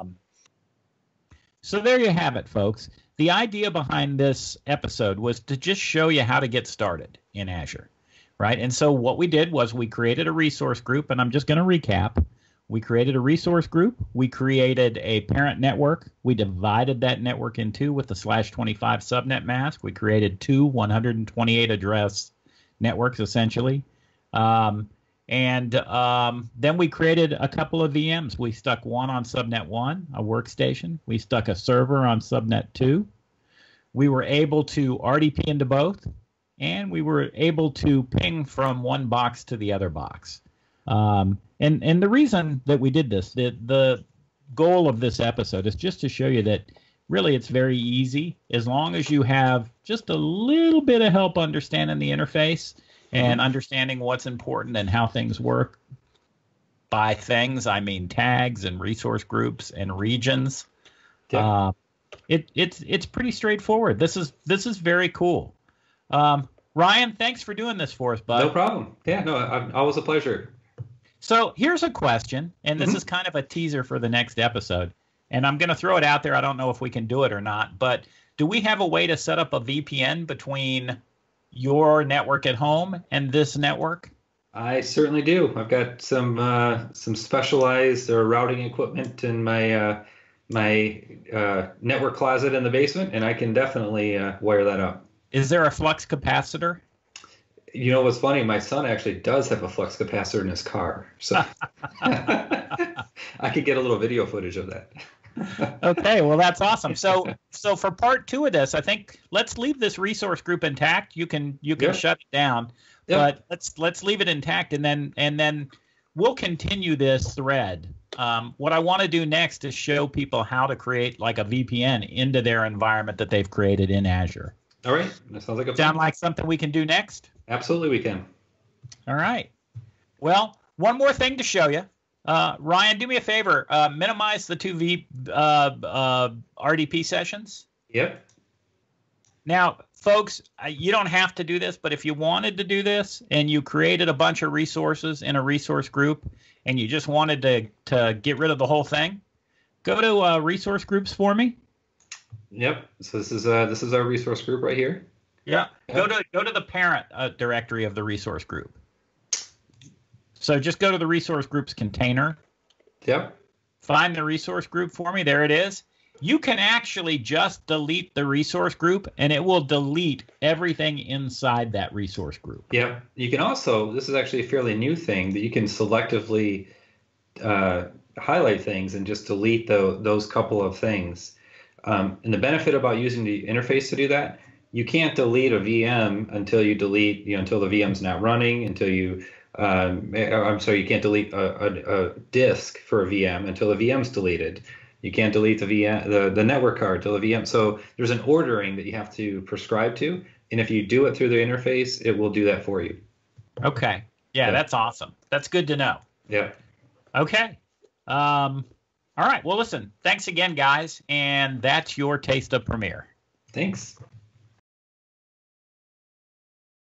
Speaker 1: So there you have it, folks. The idea behind this episode was to just show you how to get started in Azure, right? And so what we did was we created a resource group, and I'm just going to recap. We created a resource group. We created a parent network. We divided that network in two with the /25 subnet mask. We created two 128 address networks, essentially. Then we created a couple of VMs. We stuck one on subnet 1, a workstation. We stuck a server on subnet 2. We were able to RDP into both, and we were able to ping from one box to the other box. And the reason that we did this, the goal of this episode is just to show you that really it's very easy as long as you have just a little bit of help understanding the interface and understanding what's important and how things work. By things, I mean tags and resource groups and regions. Yeah. It's pretty straightforward. This is very cool. Ryan, thanks for doing this for us, bud.
Speaker 2: No problem. Yeah, no, always a pleasure.
Speaker 1: So here's a question, and this is kind of a teaser for the next episode. And I'm going to throw it out there. I don't know if we can do it or not, but do we have a way to set up a VPN between your network at home and this network?
Speaker 2: I certainly do. I've got some specialized routing equipment in my network closet in the basement, and I can definitely wire that up.
Speaker 1: Is there a flux capacitor?
Speaker 2: You know what's funny? My son actually does have a flux capacitor in his car, so I could get a little video footage of that.
Speaker 1: Okay, well that's awesome. So for part 2 of this, I think let's leave this resource group intact. You can shut it down, but let's leave it intact, and then we'll continue this thread. What I want to do next is show people how to create like a VPN into their environment that they've created in Azure.
Speaker 2: All right, that sounds like a plan.
Speaker 1: Sound like something we can do next?
Speaker 2: Absolutely, we can.
Speaker 1: All right. Well, one more thing to show you. Ryan, do me a favor. Minimize the 2 RDP sessions.
Speaker 2: Yep.
Speaker 1: Now, folks, you don't have to do this, but if you wanted to do this and you created a bunch of resources in a resource group and you just wanted to get rid of the whole thing, go to resource groups for me.
Speaker 2: Yep. So this is our resource group right here.
Speaker 1: Yeah. Go to the parent directory of the resource group. So just go to the resource group's container.
Speaker 2: Yep.
Speaker 1: Find the resource group for me. There it is. You can actually just delete the resource group, and it will delete everything inside that resource group.
Speaker 2: Yep. You can also, this is actually a fairly new thing, that you can selectively highlight things and just delete those couple of things. And the benefit about using the interface to do that, you can't delete a VM until you delete, until the VM's not running, until you, I'm sorry, you can't delete a disk for a VM until the VM's deleted. You can't delete the VM, the network card till the VM. So there's an ordering that you have to prescribe to, and if you do it through the interface, it will do that for you.
Speaker 1: Okay. Yeah, that's awesome. That's good to know.
Speaker 2: Yeah.
Speaker 1: Okay. All right. Well, listen. Thanks again, guys, and that's your taste of Premier.
Speaker 2: Thanks.